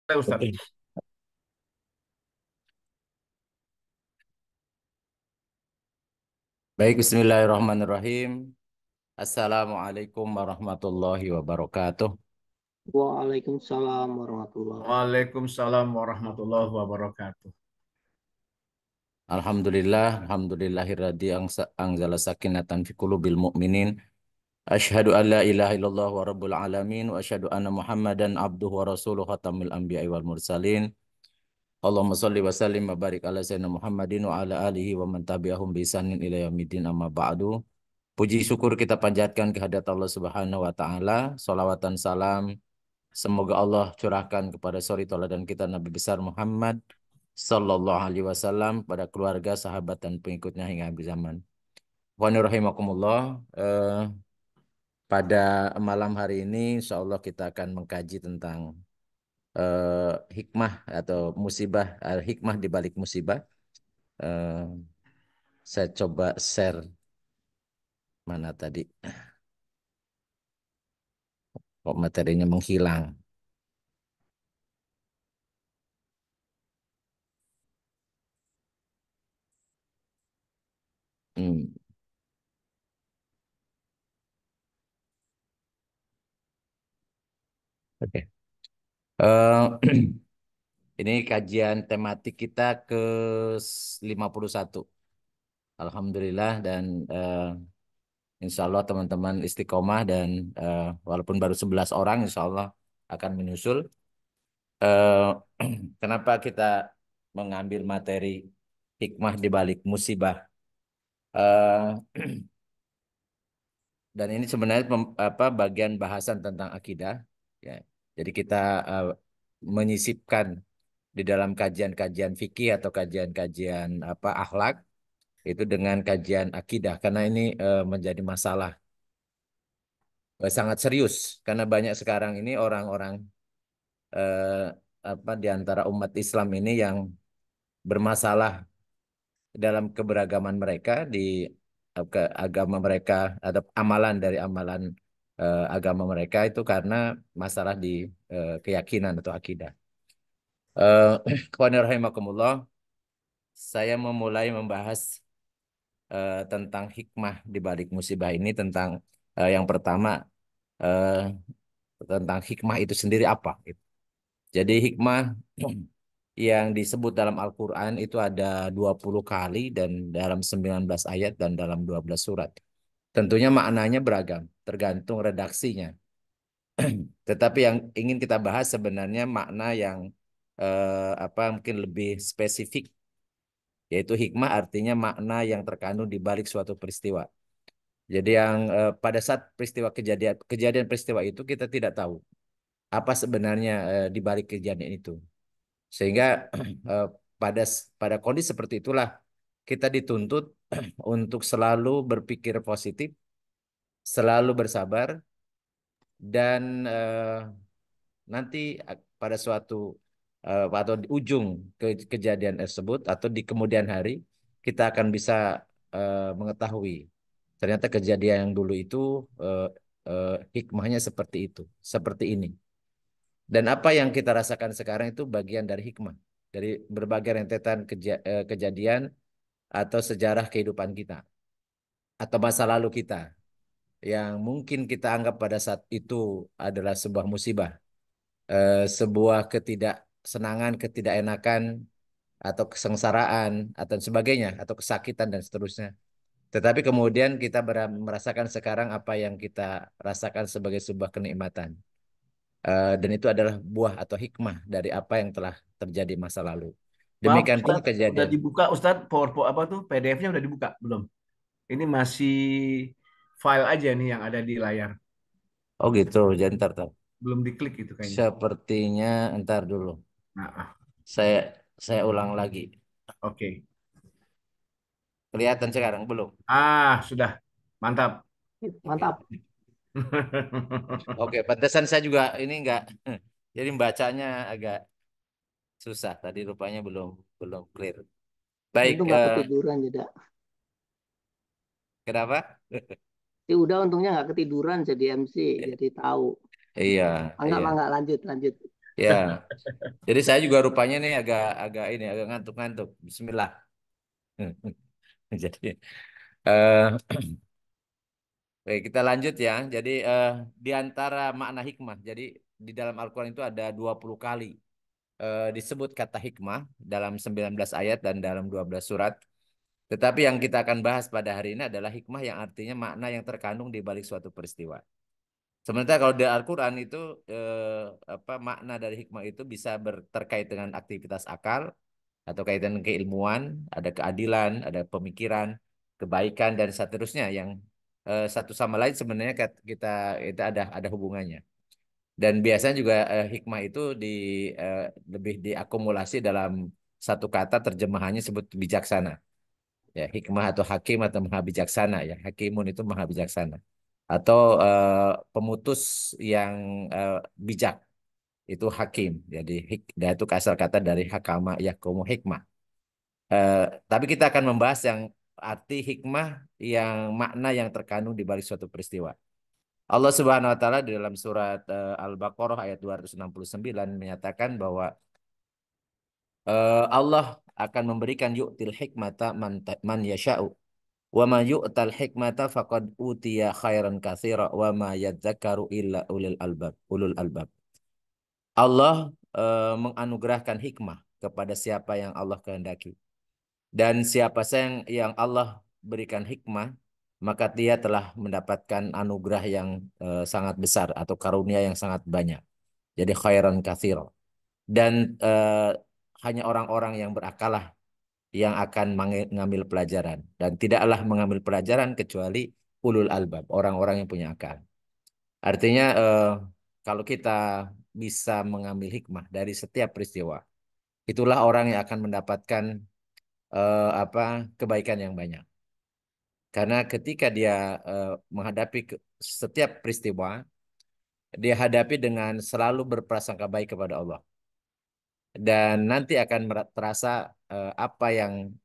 Ustaz. Oke. Baik, Bismillahirrahmanirrahim. Assalamualaikum warahmatullahi wabarakatuh. Waalaikumsalam warahmatullah. Waalaikumsalam warahmatullahi wabarakatuh. Alhamdulillahirradzi anzala sakinatan fi qulubil mu'minin. Asyhadu an la ilaha illallah wa rabbul alamin wa asyhadu anna Muhammadan abduhu wa rasuluhu khatamul anbiya'i wal mursalin. Allahumma shalli wa sallim wa barik ala sayyidina Muhammadin wa ala alihi wa man tabi'ahum bi ihsanin ila yaumiddin amma ba'du. Puji syukur kita panjatkan kehadirat Allah Subhanahu wa taala. Salawat dan salam semoga Allah curahkan kepada suri tauladan kita Nabi besar Muhammad sallallahu alaihi wasallam, pada keluarga, sahabat dan pengikutnya hingga akhir zaman. Wa rahimakumullah. Pada malam hari ini insya Allah kita akan mengkaji tentang hikmah atau musibah, hikmah di balik musibah. Eh, saya coba share mana tadi, kok materinya menghilang. Hmm, Oke. Ini kajian tematik kita ke 51. Alhamdulillah, dan insya Allah teman-teman istiqomah, dan walaupun baru 11 orang insya Allah akan menyusul. Eh, Kenapa kita mengambil materi hikmah di balik musibah? Eh, dan ini sebenarnya bagian bahasan tentang akidah. Ya. Jadi kita eh, menyisipkan di dalam kajian-kajian fikih atau kajian-kajian akhlak itu dengan kajian akidah, karena ini menjadi masalah sangat serius, karena banyak sekarang ini orang-orang eh, di antara umat Islam ini yang bermasalah dalam keberagaman mereka di ke agama mereka, ada amalan dari amalan agama mereka itu karena masalah di keyakinan atau akidah. Ikhwani rahimakumullah, saya memulai membahas tentang hikmah di balik musibah ini, tentang yang pertama, eh, tentang hikmah itu sendiri apa gitu. Jadi hikmah yang disebut dalam Al-Quran itu ada 20 kali dan dalam 19 ayat dan dalam 12 surat. Tentunya maknanya beragam, tergantung redaksinya. Tetapi yang ingin kita bahas sebenarnya makna yang mungkin lebih spesifik, yaitu hikmah artinya makna yang terkandung di balik suatu peristiwa. Jadi yang pada saat kejadian peristiwa itu kita tidak tahu apa sebenarnya di balik kejadian itu. Sehingga eh, pada pada kondisi seperti itulah kita dituntut untuk selalu berpikir positif, selalu bersabar, dan nanti pada suatu atau di ujung kejadian tersebut atau di kemudian hari kita akan bisa mengetahui ternyata kejadian yang dulu itu eh, hikmahnya seperti itu, seperti ini. Dan apa yang kita rasakan sekarang itu bagian dari hikmah, dari berbagai rentetan kejadian atau sejarah kehidupan kita atau masa lalu kita yang mungkin kita anggap pada saat itu adalah sebuah musibah, sebuah ketidaksenangan, ketidakenakan, atau kesengsaraan, atau sebagainya, atau kesakitan dan seterusnya. Tetapi kemudian kita merasakan sekarang apa yang kita rasakan sebagai sebuah kenikmatan. Dan itu adalah buah atau hikmah dari apa yang telah terjadi masa lalu. Maaf Demikian pula Ustaz, udah kejadian. dibuka Ustaz, PowerPoint apa tuh PDF-nya udah dibuka belum? Ini masih file aja nih yang ada di layar. Oh gitu, jadi ntar. Belum diklik itu kayaknya. Sepertinya ntar dulu. Nah, Saya saya ulang lagi. oke. Kelihatan sekarang belum? Sudah. Mantap. Oke. Mantap. Oke, pantesan saya juga ini enggak. Jadi bacanya agak susah. Tadi rupanya belum belum clear. Baik, Untung nggak ketiduran juga. kenapa? Ya udah untungnya nggak ketiduran jadi MC, jadi tahu. Iya, Enggak, iya. enggak lanjut, lanjut. Ya, jadi saya juga rupanya nih agak agak ini agak ngantuk-ngantuk. Bismillah. Jadi eh baik, kita lanjut ya. Jadi di antara makna hikmah. Jadi di dalam Al-Qur'an itu ada 20 kali disebut kata hikmah dalam 19 ayat dan dalam 12 surat. Tetapi yang kita akan bahas pada hari ini adalah hikmah yang artinya makna yang terkandung di balik suatu peristiwa. Sementara kalau di Al-Quran itu makna dari hikmah itu bisa terkait dengan aktivitas akal atau kaitan dengan keilmuan, ada keadilan, ada pemikiran, kebaikan dan seterusnya yang satu sama lain sebenarnya kita itu ada hubungannya. Dan biasanya juga hikmah itu eh, lebih diakumulasi dalam satu kata terjemahannya sebut bijaksana. Ya, hikmah atau hakim atau maha bijaksana ya. Hakimun itu maha bijaksana. Atau pemutus yang eh, bijak itu hakim. Jadi dia itu asal kata dari hakama yahkumu hikmah. Eh, tapi kita akan membahas yang arti hikmah yang makna yang terkandung di balik suatu peristiwa. Allah Subhanahu wa taala di dalam surat Al-Baqarah ayat 269 menyatakan bahwa Allah akan memberikan yu'til hikmata man yasha'u wa ma yu'tal hikmata faqad utiya khairan katsira wa ma yadzakaru illa ulul albab. Allah menganugerahkan hikmah kepada siapa yang Allah kehendaki. Dan siapa yang Allah berikan hikmah, maka dia telah mendapatkan anugerah yang sangat besar atau karunia yang sangat banyak. Jadi khairan katsira. Dan hanya orang-orang yang berakalah yang akan mengambil pelajaran. Dan tidaklah mengambil pelajaran kecuali ulul albab, orang-orang yang punya akal. Artinya kalau kita bisa mengambil hikmah dari setiap peristiwa, itulah orang yang akan mendapatkan apa kebaikan yang banyak. Karena ketika dia menghadapi setiap peristiwa, dia hadapi dengan selalu berprasangka baik kepada Allah. Dan nanti akan terasa apa yang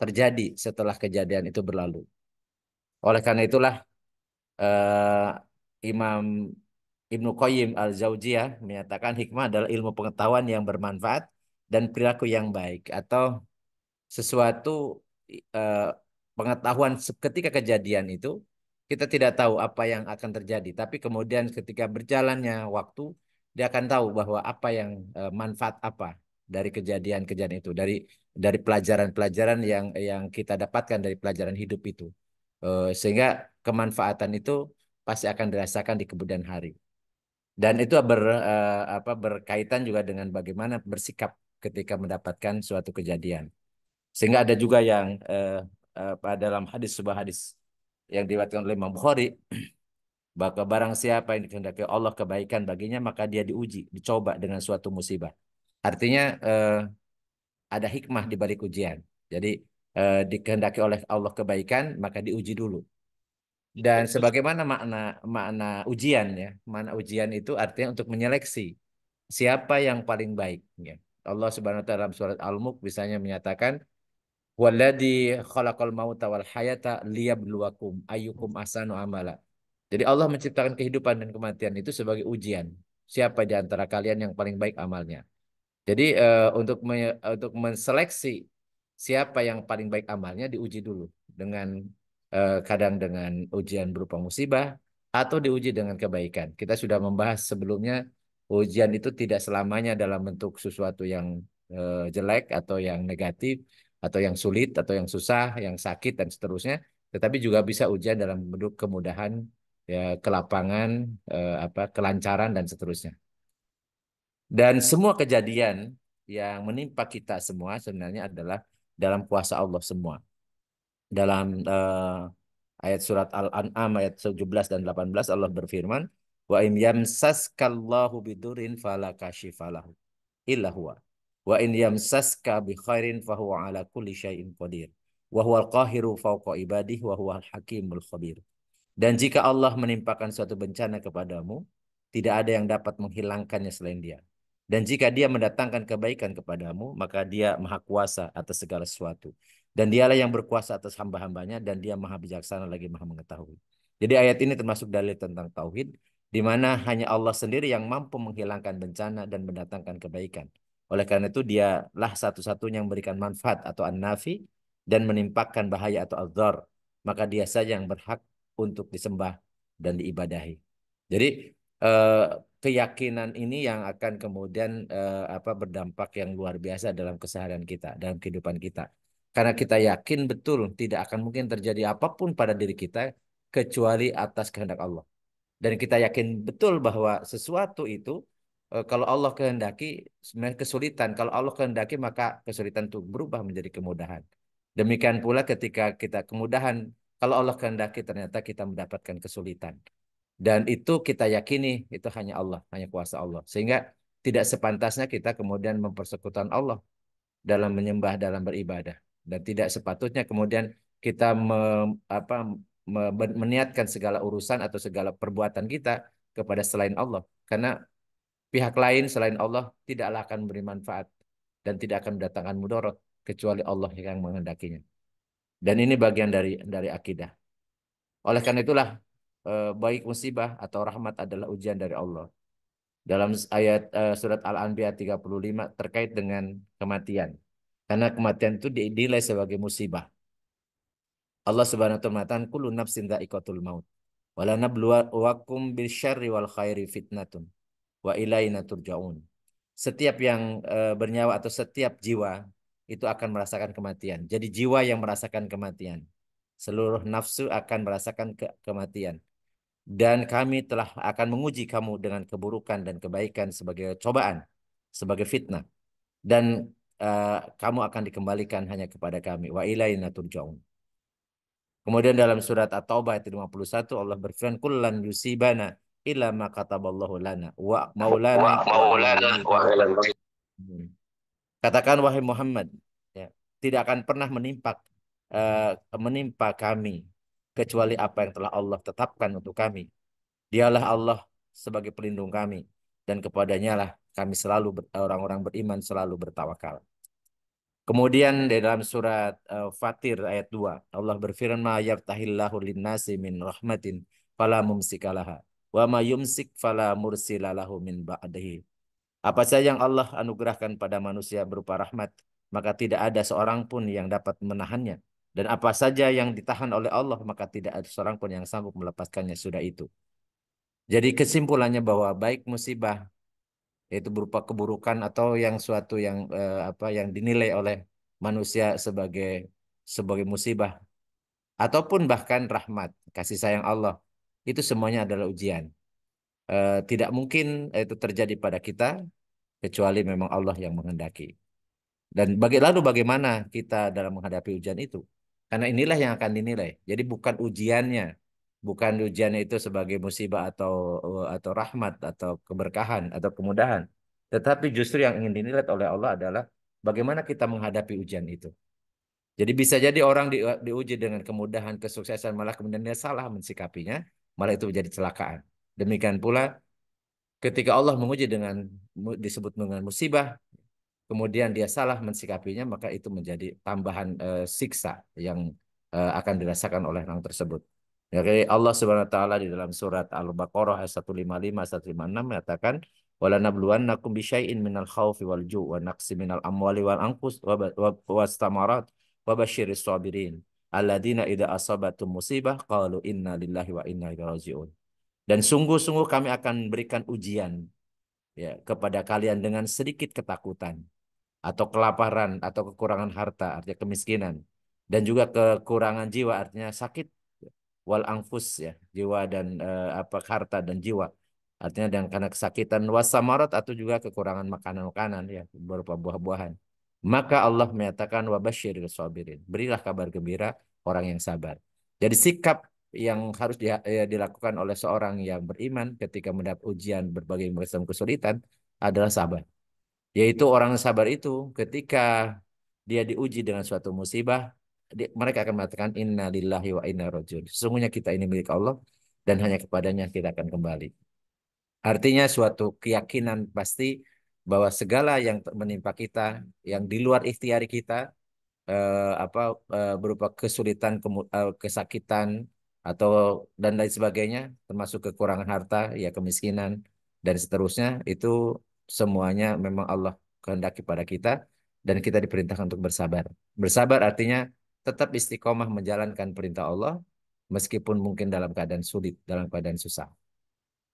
terjadi setelah kejadian itu berlalu. Oleh karena itulah eh, Imam Ibnu Qayyim Al-Jauziyah menyatakan hikmah adalah ilmu pengetahuan yang bermanfaat dan perilaku yang baik atau sesuatu eh, pengetahuan ketika kejadian itu kita tidak tahu apa yang akan terjadi, tapi kemudian ketika berjalannya waktu dia akan tahu bahwa apa yang manfaat apa dari kejadian-kejadian itu, dari pelajaran-pelajaran yang kita dapatkan dari pelajaran hidup itu. Sehingga kemanfaatan itu pasti akan dirasakan di kemudian hari. Dan itu berkaitan juga dengan bagaimana bersikap ketika mendapatkan suatu kejadian. Sehingga ada juga yang dalam sebuah hadis yang diriwayatkan oleh Imam Bukhari, bahwa barang siapa yang dikehendaki Allah kebaikan baginya, maka dia diuji, dicoba dengan suatu musibah. Artinya ada hikmah di balik ujian. Jadi dikehendaki oleh Allah kebaikan, maka diuji dulu. Dan sebagaimana makna makna ujian ya, makna ujian itu artinya untuk menyeleksi siapa yang paling baik. Ya. Allah Subhanahu Wa Taala dalam surat Al-Mulk misalnya menyatakan, Walladzi khalaqal mauta wal hayata liyabluwakum ayyukum ahsanu amala. Jadi Allah menciptakan kehidupan dan kematian itu sebagai ujian. Siapa di antara kalian yang paling baik amalnya? Jadi untuk menseleksi siapa yang paling baik amalnya diuji dulu dengan kadang dengan ujian berupa musibah atau diuji dengan kebaikan. Kita sudah membahas sebelumnya ujian itu tidak selamanya dalam bentuk sesuatu yang jelek atau yang negatif atau yang sulit atau yang susah, yang sakit dan seterusnya, tetapi juga bisa ujian dalam bentuk kemudahan, ya, kelapangan, kelancaran dan seterusnya. Dan semua kejadian yang menimpa kita semua sebenarnya adalah dalam kuasa Allah semua. Dalam ayat surat Al-An'am ayat 17 dan 18 Allah berfirman, "Wa in yamsaskallahu bidurin fala kashifalahu illa huwa. Wa in yamsaska bi khairin fahuwa ala kulli syai'in qadir. Wa huwal qahiru fawqa ibadihi wa huwal hakimul khabir." Dan jika Allah menimpakan suatu bencana kepadamu, tidak ada yang dapat menghilangkannya selain Dia. Dan jika Dia mendatangkan kebaikan kepadamu, maka Dia maha kuasa atas segala sesuatu. Dan Dialah yang berkuasa atas hamba-hambanya, dan Dia maha bijaksana lagi maha mengetahui. Jadi ayat ini termasuk dalil tentang tauhid, di mana hanya Allah sendiri yang mampu menghilangkan bencana dan mendatangkan kebaikan. Oleh karena itu dialah satu-satunya yang memberikan manfaat atau an-nafi dan menimpakan bahaya atau ad-dhar. Maka dia saja yang berhak untuk disembah dan diibadahi. Jadi eh, keyakinan ini yang akan kemudian berdampak yang luar biasa dalam keseharian kita, dalam kehidupan kita. Karena kita yakin betul tidak akan mungkin terjadi apapun pada diri kita kecuali atas kehendak Allah. Dan kita yakin betul bahwa sesuatu itu kalau Allah kehendaki sebenarnya kesulitan. Kalau Allah kehendaki maka kesulitan itu berubah menjadi kemudahan. Demikian pula ketika kita kemudahan, kalau Allah kehendaki ternyata kita mendapatkan kesulitan. Dan itu kita yakini itu hanya Allah, hanya kuasa Allah. Sehingga tidak sepantasnya kita kemudian mempersekutukan Allah dalam menyembah, dalam beribadah. Dan tidak sepatutnya kemudian kita meniatkan segala urusan atau segala perbuatan kita kepada selain Allah. Karena pihak lain selain Allah tidaklah akan memberi manfaat dan tidak akan mendatangkan mudarat kecuali Allah yang menghendakinya. Dan ini bagian dari akidah. Oleh karena itulah baik musibah atau rahmat adalah ujian dari Allah. Dalam ayat surat Al-Anbiya 35 terkait dengan kematian. Karena kematian itu dinilai sebagai musibah. Allah Subhanahu wa taala mengatakan kullu nafsin dha'iqatul maut. Wala nabluwakum bisyarri wal khairi fitnatun wa ilaina turja'un. Setiap yang bernyawa atau setiap jiwa itu akan merasakan kematian. Jadi jiwa yang merasakan kematian. Seluruh nafsu akan merasakan kematian. Dan kami telah akan menguji kamu dengan keburukan dan kebaikan sebagai cobaan, sebagai fitnah. Dan kamu akan dikembalikan hanya kepada kami. Wa ilaina turja'un. Kemudian dalam surat At-Taubah ayat 51 Allah berfirman kullan yusibana illa ma kataballahu lana wa maulana wa katakan wahai Muhammad ya, tidak akan pernah menimpa kami kecuali apa yang telah Allah tetapkan untuk kami. Dialah Allah sebagai pelindung kami dan kepadanya lah kami selalu orang-orang beriman selalu bertawakal. Kemudian di dalam surat Fatir ayat 2 Allah berfirman ma yaftahillahu linnasi min rahmatin fala mumsikalaha wa ma yumsik fala mursilalahu min ba'dihi. Apa saja yang Allah anugerahkan pada manusia berupa rahmat maka tidak ada seorang pun yang dapat menahannya dan apa saja yang ditahan oleh Allah maka tidak ada seorang pun yang sanggup melepaskannya sudah itu. Jadi kesimpulannya bahwa baik musibah yaitu berupa keburukan atau yang suatu yang yang dinilai oleh manusia sebagai musibah ataupun bahkan rahmat kasih sayang Allah itu semuanya adalah ujian. Tidak mungkin itu terjadi pada kita kecuali memang Allah yang menghendaki. Dan lalu bagaimana kita dalam menghadapi ujian itu? Karena inilah yang akan dinilai. Jadi bukan ujiannya, bukan ujiannya itu sebagai musibah atau rahmat atau keberkahan atau kemudahan. Tetapi justru yang ingin dinilai oleh Allah adalah bagaimana kita menghadapi ujian itu. Jadi bisa jadi orang diuji dengan kemudahan, kesuksesan, malah kemudian dia salah mensikapinya, malah itu menjadi celakaan. Demikian pula ketika Allah menguji disebut dengan musibah, kemudian dia salah mensikapinya, maka itu menjadi tambahan siksa yang akan dirasakan oleh orang tersebut. Jadi Allah Subhanahu wa taala di dalam surat Al-Baqarah ayat 155 156 mengatakan wala nabluwannakum bisyai'in minal khaufi wal ju' wa naqsi minal amwali wal anfus was thamarat wa basyiris sabirin alladzina idza asabatum musibah qalu inna lillahi wa inna ilaihi raji'un. Dan sungguh-sungguh kami akan berikan ujian ya kepada kalian dengan sedikit ketakutan atau kelaparan atau kekurangan harta artinya kemiskinan dan juga kekurangan jiwa artinya sakit wal angfus ya jiwa dan harta dan jiwa artinya dan karena kesakitan wasamarat atau juga kekurangan makanan-makanan ya berupa buah-buahan maka Allah menyatakan wabasyiril sabirin berilah kabar gembira orang yang sabar. Jadi sikap yang harus dilakukan oleh seorang yang beriman ketika mendapat ujian berbagai macam kesulitan adalah sabar. Yaitu orang sabar itu ketika dia diuji dengan suatu musibah, mereka akan mengatakan inna lillahi wa inna rajiun. Sesungguhnya kita ini milik Allah dan hanya kepadanya kita akan kembali. Artinya suatu keyakinan pasti bahwa segala yang menimpa kita, yang di luar ikhtiari kita, berupa kesulitan, kesakitan, atau dan lain sebagainya, termasuk kekurangan harta, ya kemiskinan dan seterusnya, itu semuanya memang Allah kehendaki pada kita dan kita diperintahkan untuk bersabar. Bersabar artinya tetap istiqomah menjalankan perintah Allah meskipun mungkin dalam keadaan sulit, dalam keadaan susah.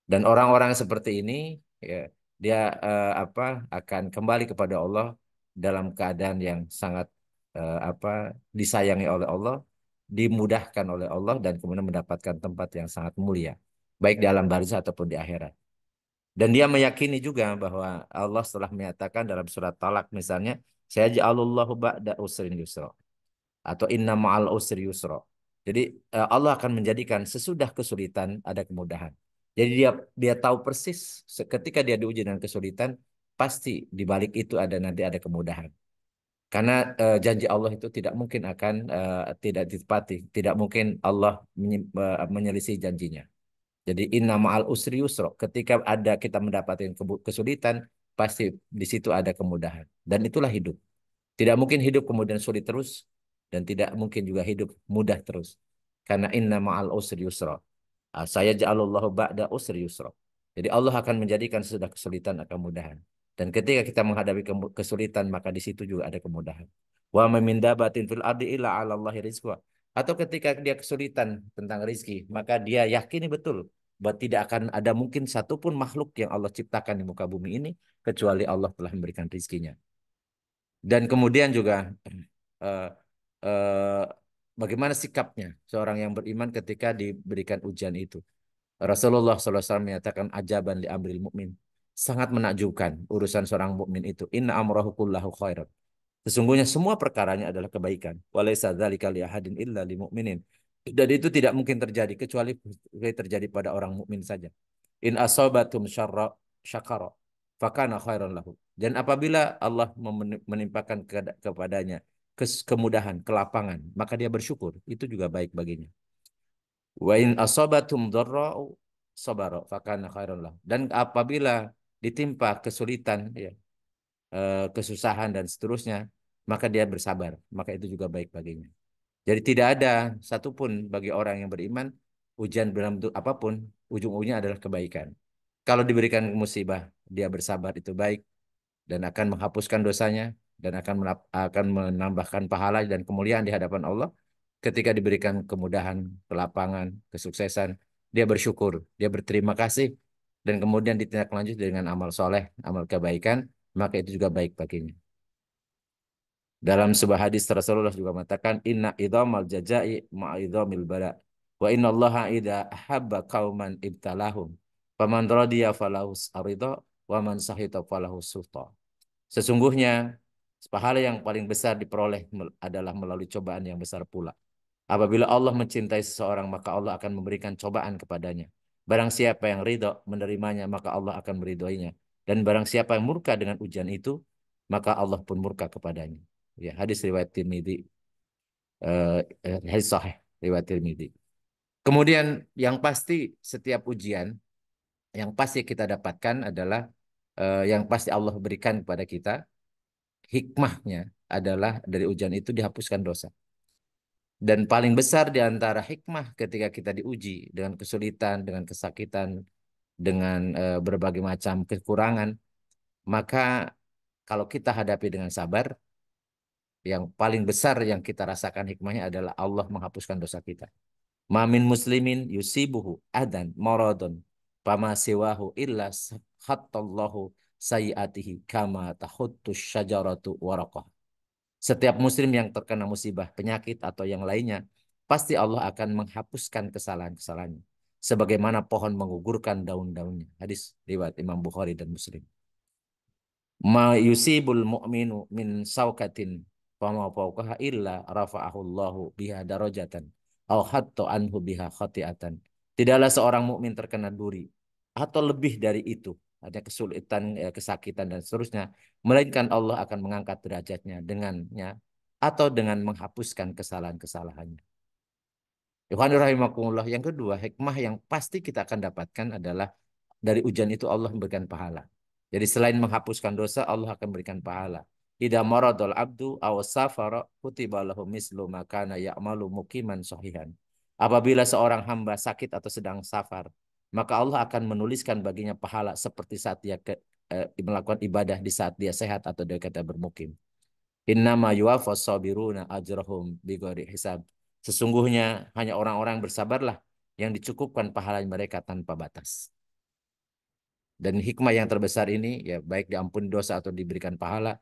Dan orang-orang seperti ini ya, dia apa akan kembali kepada Allah dalam keadaan yang sangat apa disayangi oleh Allah, dimudahkan oleh Allah dan kemudian mendapatkan tempat yang sangat mulia, baik di alam barzah ataupun di akhirat. Dan dia meyakini juga bahwa Allah setelah menyatakan dalam surat Talak misalnya, saya ja'alullahu ba'da usrin yusra atau inna ma'al usri yusra. Jadi Allah akan menjadikan sesudah kesulitan ada kemudahan. Jadi dia tahu persis ketika dia diuji dengan kesulitan pasti di balik itu ada nanti ada kemudahan. Karena janji Allah itu tidak mungkin akan tidak ditepati, tidak mungkin Allah menyelisih janjinya. Jadi inna ma'al usri yusra. Ketika ada kita mendapatkan kesulitan, pasti di situ ada kemudahan. Dan itulah hidup. Tidak mungkin hidup kemudian sulit terus dan tidak mungkin juga hidup mudah terus. Karena inna ma'al usri yusra. Saya ja'alullahu ba'da usri yusra. Jadi Allah akan menjadikan sesudah kesulitan akan kemudahan. Dan ketika kita menghadapi kesulitan maka di situ juga ada kemudahan. Wa ma min dabatin fil ardi illa 'ala Allahi rizqa. Atau ketika dia kesulitan tentang rizki, maka dia yakini betul bahwa tidak akan ada mungkin satupun makhluk yang Allah ciptakan di muka bumi ini kecuali Allah telah memberikan rizkinya. Dan kemudian juga eh, eh, bagaimana sikapnya seorang yang beriman ketika diberikan ujian itu. Rasulullah SAW menyatakan ajaban li amril mukmin. Sangat menakjubkan urusan seorang mukmin itu. Inna amrahu kullahu khairan. Sesungguhnya semua perkaranya adalah kebaikan. Walaysa dzalika li ahadin illa li mu'minin. Dan itu tidak mungkin terjadi kecuali terjadi pada orang mukmin saja. In asabatum syarra syakara fakana khairan lahu. Dan apabila Allah menimpakan kepadanya kemudahan, kelapangan, maka dia bersyukur. Itu juga baik baginya. Wa in asabatum dharra'u sabara fakana khairan lahu. Dan apabila ditimpa kesulitan ya, kesusahan dan seterusnya, maka dia bersabar, maka itu juga baik baginya. Jadi tidak ada satupun bagi orang yang beriman ujian dalam bentuk apapun, ujung-ujungnya adalah kebaikan. Kalau diberikan musibah, dia bersabar itu baik dan akan menghapuskan dosanya dan akan menambahkan pahala dan kemuliaan di hadapan Allah. Ketika diberikan kemudahan, kelapangan, kesuksesan, dia bersyukur, dia berterima kasih dan kemudian ditindaklanjuti dengan amal soleh, amal kebaikan, maka itu juga baik baginya. Dalam sebuah hadis Rasulullah juga mengatakan inna idhamal jazai ma'idhamil bala wa inna allaha idha ahabba qauman ibtalahum faman radiya falahu arida wa man sahita falahu sulta. Sesungguhnya pahala yang paling besar diperoleh adalah melalui cobaan yang besar pula. Apabila Allah mencintai seseorang maka Allah akan memberikan cobaan kepadanya. Barang siapa yang ridha menerimanya maka Allah akan meridhoinya. Dan barang siapa yang murka dengan ujian itu maka Allah pun murka kepadanya. Ya, hadis riwayat Tirmidzi, hadis sahih riwayat Tirmidzi. Kemudian yang pasti setiap ujian yang pasti kita dapatkan adalah yang pasti Allah berikan kepada kita hikmahnya adalah dari ujian itu dihapuskan dosa. Dan paling besar di antara hikmah ketika kita diuji dengan kesulitan, dengan kesakitan, dengan berbagai macam kekurangan, maka kalau kita hadapi dengan sabar, yang paling besar yang kita rasakan hikmahnya adalah Allah menghapuskan dosa kita. Mamin muslimin yusibuhu adan maradun fama siwahu illa khattallahu sayiatihi kama tahuttu syajaratu waraqah. Setiap muslim yang terkena musibah, penyakit atau yang lainnya, pasti Allah akan menghapuskan kesalahan-kesalahannya. Sebagaimana pohon mengugurkan daun-daunnya. Hadis riwayat Imam Bukhari dan Muslim. Ma yusibul mu'minu min saukatin fama fawqaha illa rafa'ahu Allahu biha darajatan au hatta anhu biha khati'atan. Tidaklah seorang mukmin terkena duri atau lebih dari itu, ada kesulitan, kesakitan dan seterusnya, melainkan Allah akan mengangkat derajatnya dengannya atau dengan menghapuskan kesalahan-kesalahannya. Yohani rahimakumullah. Yang kedua, hikmah yang pasti kita akan dapatkan adalah dari ujian itu Allah memberikan pahala. Jadi selain menghapuskan dosa, Allah akan memberikan pahala. Idza maradul abdu aw safara kutiba lahu mislu ma kana ya'malu muqiman sahihan. Apabila seorang hamba sakit atau sedang safar, maka Allah akan menuliskan baginya pahala seperti saat dia melakukan ibadah di saat dia sehat atau dia kata bermukim. Innama yuwaffas sabiruna ajrahum bighairi hisab. Sesungguhnya hanya orang-orang yang bersabarlah yang dicukupkan pahala mereka tanpa batas. Dan hikmah yang terbesar ini, ya baik diampuni dosa atau diberikan pahala,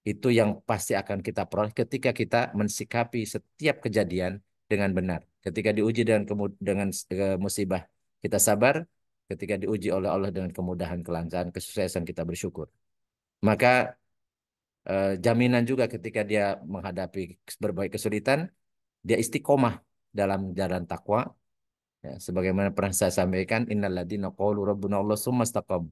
itu yang pasti akan kita peroleh ketika kita mensikapi setiap kejadian dengan benar. Ketika diuji dengan musibah, kita sabar. Ketika diuji oleh Allah dengan kemudahan, kelancaran, kesuksesan, kita bersyukur. Maka jaminan juga ketika dia menghadapi berbagai kesulitan, dia istiqomah dalam jalan takwa. Ya, sebagaimana pernah saya sampaikan, innalladzina qalu rabbuna Allah tsumma istaqamu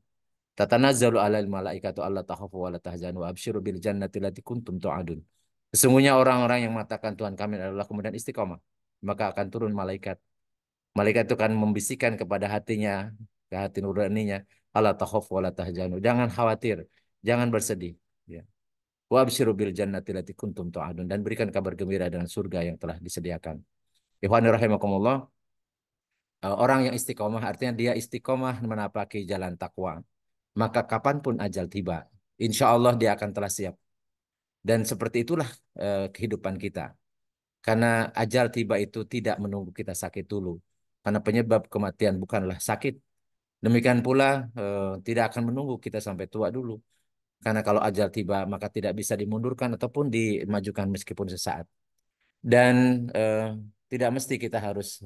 tatanazzalu alal malaikatu alla takhafu wa la tahzanu wa absyiru bil jannati allati kuntum tu'adun. Sesungguhnya orang-orang yang mengatakan Tuhan kami adalah kemudian istiqomah, maka akan turun malaikat. Malaikat itu akan membisikkan kepada hatinya, ke hati nuraninya, alla takhafu wa la tahzanu. Jangan khawatir, jangan bersedih. Ya. Wa absyiru bil jannati allati kuntum tu'adun, dan berikan kabar gembira dengan surga yang telah disediakan. Ikhwani rahimakumullah, orang yang istiqomah artinya dia istiqomah menapaki jalan takwa. Maka kapanpun ajal tiba, insya Allah dia akan telah siap. Dan seperti itulah kehidupan kita. Karena ajal tiba itu tidak menunggu kita sakit dulu. Karena penyebab kematian bukanlah sakit. Demikian pula tidak akan menunggu kita sampai tua dulu. Karena kalau ajal tiba maka tidak bisa dimundurkan ataupun dimajukan meskipun sesaat. Dan tidak mesti kita harus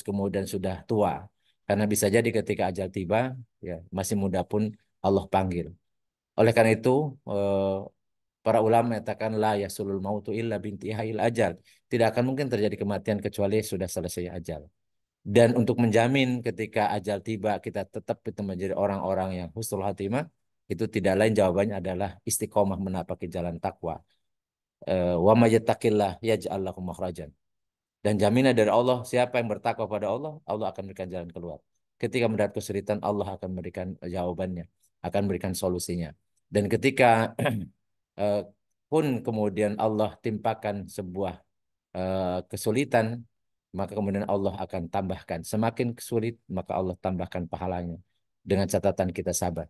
kemudian sudah tua. Karena bisa jadi ketika ajal tiba, ya masih muda pun Allah panggil. Oleh karena itu, eh, para ulama mengatakan la yasulul mautu illa bintihail ajal. Tidak akan mungkin terjadi kematian kecuali sudah selesai ajal. Dan untuk menjamin ketika ajal tiba kita tetap itu menjadi orang-orang yang husnul khatimah, itu tidak lain jawabannya adalah istiqomah menapaki jalan takwa. Wa may yattaqillah yaj'al lahu makhrajan. Dan jaminan dari Allah, siapa yang bertakwa pada Allah, Allah akan berikan jalan keluar. Ketika mendapat kesulitan, Allah akan memberikan jawabannya, akan memberikan solusinya. Dan ketika eh, pun kemudian Allah timpakan sebuah kesulitan, maka kemudian Allah akan tambahkan. Semakin sulit, maka Allah tambahkan pahalanya. Dengan catatan kita sabar.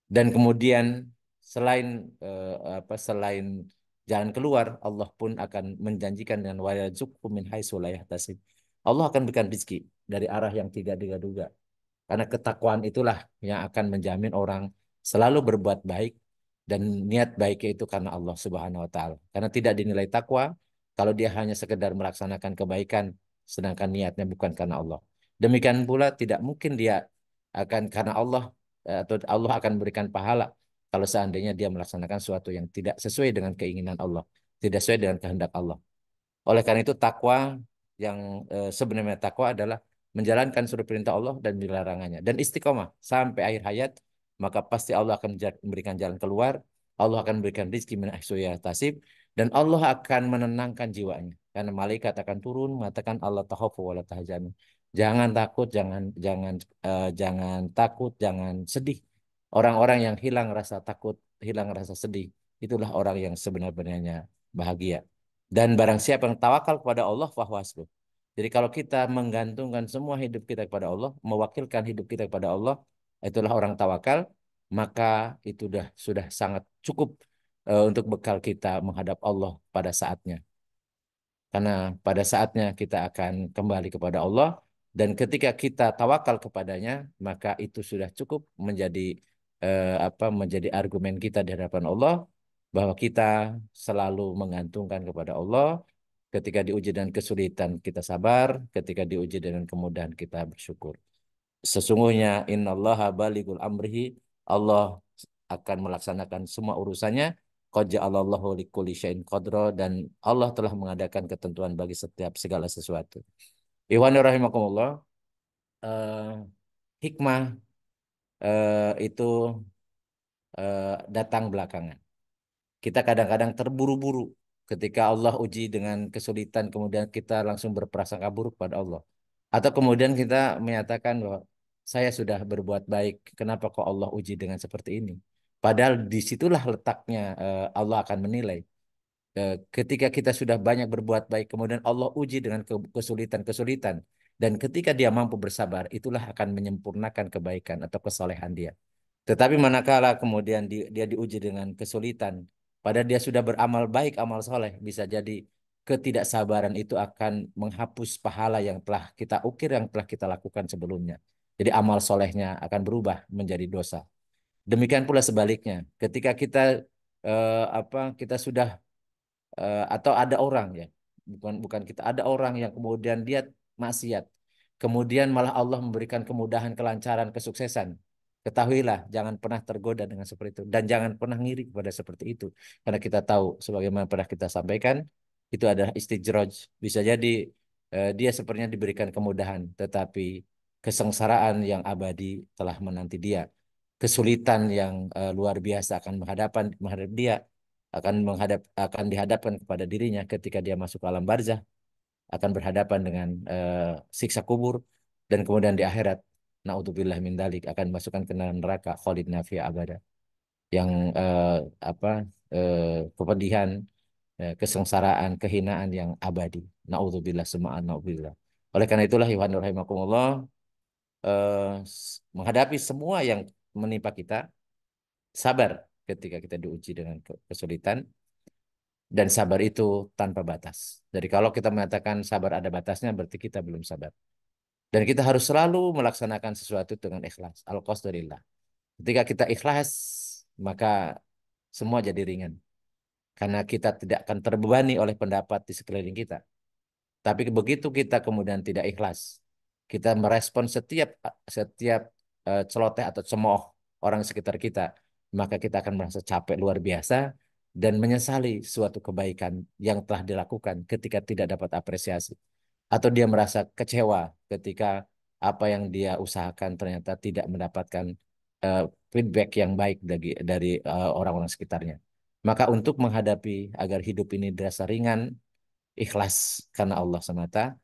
Dan kemudian selain selain jalan keluar, Allah pun akan menjanjikan dengan wa yarzuqhu min haitsu la yahtasib. Allah akan berikan rezeki dari arah yang tidak diduga. Karena ketakwaan itulah yang akan menjamin orang selalu berbuat baik dan niat baiknya itu karena Allah Subhanahu wa taala. Karena tidak dinilai takwa kalau dia hanya sekedar melaksanakan kebaikan sedangkan niatnya bukan karena Allah. Demikian pula tidak mungkin dia akan karena Allah atau Allah akan memberikan pahala kalau seandainya dia melaksanakan sesuatu yang tidak sesuai dengan keinginan Allah, tidak sesuai dengan kehendak Allah. Oleh karena itu takwa yang sebenarnya takwa adalah menjalankan seluruh perintah Allah dan dilarangannya dan istiqomah sampai akhir hayat, maka pasti Allah akan memberikan jalan keluar, Allah akan memberikan rezeki min haitsu yahtasib, dan Allah akan menenangkan jiwanya karena malaikat akan turun mengatakan Allah takhafu wa la tahzanu. Jangan takut, jangan takut, jangan sedih. Orang-orang yang hilang rasa takut, hilang rasa sedih, itulah orang yang sebenarnya bahagia. Dan barang siapa yang tawakal kepada Allah, fahuasbuh. Jadi kalau kita menggantungkan semua hidup kita kepada Allah, mewakilkan hidup kita kepada Allah, itulah orang tawakal, maka itu sudah sangat cukup untuk bekal kita menghadap Allah pada saatnya. Karena pada saatnya kita akan kembali kepada Allah, dan ketika kita tawakal kepadanya, maka itu sudah cukup menjadi argumen kita di hadapan Allah bahwa kita selalu menggantungkan kepada Allah. Ketika diuji dengan kesulitan kita sabar, ketika diuji dengan kemudahan kita bersyukur. Sesungguhnya innallaha baligul amrihi, Allah akan melaksanakan semua urusannya. Qad ja'alallahu likulli syai'in qadra, dan Allah telah mengadakan ketentuan bagi setiap segala sesuatu. Ikhwani rahimakumullah, eh, hikmah itu datang belakangan. Kita kadang-kadang terburu-buru ketika Allah uji dengan kesulitan, kemudian kita langsung berprasangka buruk pada Allah. Atau kemudian kita menyatakan bahwa saya sudah berbuat baik, kenapa kok Allah uji dengan seperti ini? Padahal disitulah letaknya Allah akan menilai. ketika kita sudah banyak berbuat baik, kemudian Allah uji dengan kesulitan-kesulitan, dan ketika dia mampu bersabar, itulah akan menyempurnakan kebaikan atau kesalehan dia. Tetapi manakala kemudian dia diuji dengan kesulitan, padahal dia sudah beramal baik, amal soleh, bisa jadi ketidaksabaran itu akan menghapus pahala yang telah kita ukir, yang telah kita lakukan sebelumnya. Jadi amal solehnya akan berubah menjadi dosa. Demikian pula sebaliknya, ketika kita sudah atau ada orang ya, bukan bukan kita, ada orang yang kemudian dia maksiat, kemudian malah Allah memberikan kemudahan, kelancaran, kesuksesan. Ketahuilah, jangan pernah tergoda dengan seperti itu, dan jangan pernah ngiri kepada seperti itu, karena kita tahu sebagaimana pernah kita sampaikan, itu adalah istijroj. Bisa jadi dia sepertinya diberikan kemudahan, tetapi kesengsaraan yang abadi telah menanti dia, kesulitan yang luar biasa akan menghadap dia, akan dihadapkan kepada dirinya ketika dia masuk ke alam barzah, akan berhadapan dengan siksa kubur, dan kemudian di akhirat naudzubillah min dalik akan dimasukkan ke dalam neraka khalidna fiha abada, yang apa kepedihan, kesengsaraan, kehinaan yang abadi. Naudzubillah summa naudzubillah. Oleh karena itulah Yohan rahimakumullah, menghadapi semua yang menimpa kita, sabar ketika kita diuji dengan kesulitan, dan sabar itu tanpa batas. Jadi kalau kita mengatakan sabar ada batasnya, berarti kita belum sabar. Dan kita harus selalu melaksanakan sesuatu dengan ikhlas. Al-qasdulillah. Ketika kita ikhlas, maka semua jadi ringan. Karena kita tidak akan terbebani oleh pendapat di sekeliling kita. Tapi begitu kita kemudian tidak ikhlas, kita merespon setiap setiap celoteh atau cemooh orang sekitar kita, maka kita akan merasa capek luar biasa dan menyesali suatu kebaikan yang telah dilakukan ketika tidak dapat apresiasi. Atau dia merasa kecewa ketika apa yang dia usahakan ternyata tidak mendapatkan eh, feedback yang baik dari orang-orang sekitarnya. Maka untuk menghadapi agar hidup ini dirasa ringan, ikhlas karena Allah semata,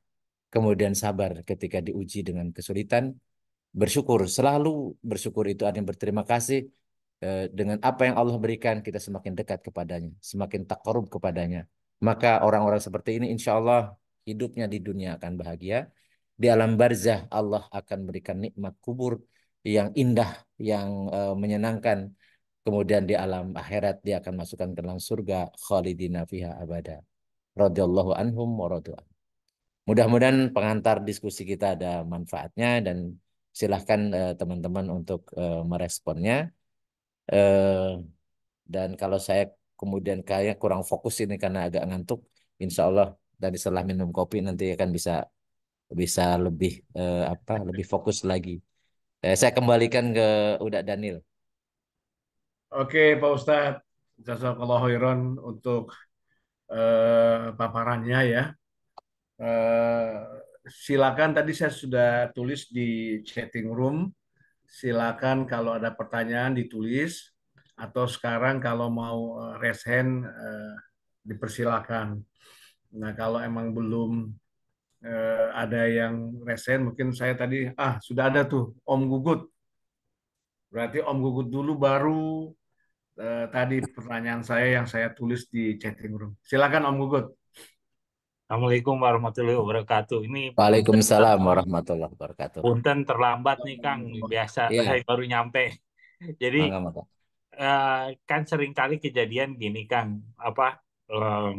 kemudian sabar ketika diuji dengan kesulitan, bersyukur, selalu bersyukur, itu artinya berterima kasih. Dengan apa yang Allah berikan, kita semakin dekat kepadanya, semakin takarub kepadanya. Maka orang-orang seperti ini insya Allah hidupnya di dunia akan bahagia. Di alam barzah Allah akan berikan nikmat kubur yang indah, yang menyenangkan. Kemudian di alam akhirat dia akan masukkan ke dalam surga khalidina fiha abada. Radhiyallahu anhum wa radu an. Mudah-mudahan pengantar diskusi kita ada manfaatnya, dan silahkan teman-teman untuk meresponnya. Eh, dan kalau saya kemudian kayak kurang fokus ini karena agak ngantuk, insya Allah dari setelah minum kopi nanti akan bisa bisa lebih lebih fokus lagi. Saya kembalikan ke Uda Daniel. Oke, Pak Ustadz. Jazakallahu khairan untuk paparannya ya. Eh, Silakan, tadi saya sudah tulis di chatting room. Silakan kalau ada pertanyaan ditulis, atau sekarang kalau mau raise hand dipersilakan. Nah, kalau emang belum ada yang raise hand, mungkin saya tadi sudah ada tuh Om Gugut. Berarti Om Gugut dulu baru tadi pertanyaan saya yang saya tulis di chatting room. Silakan Om Gugut. Assalamualaikum warahmatullahi wabarakatuh. Ini Waalaikumsalam warahmatullahi wabarakatuh. punten terlambat nih Kang. Biasa Iya, saya baru nyampe. Jadi mangga. kan sering kali kejadian gini Kang. Eh,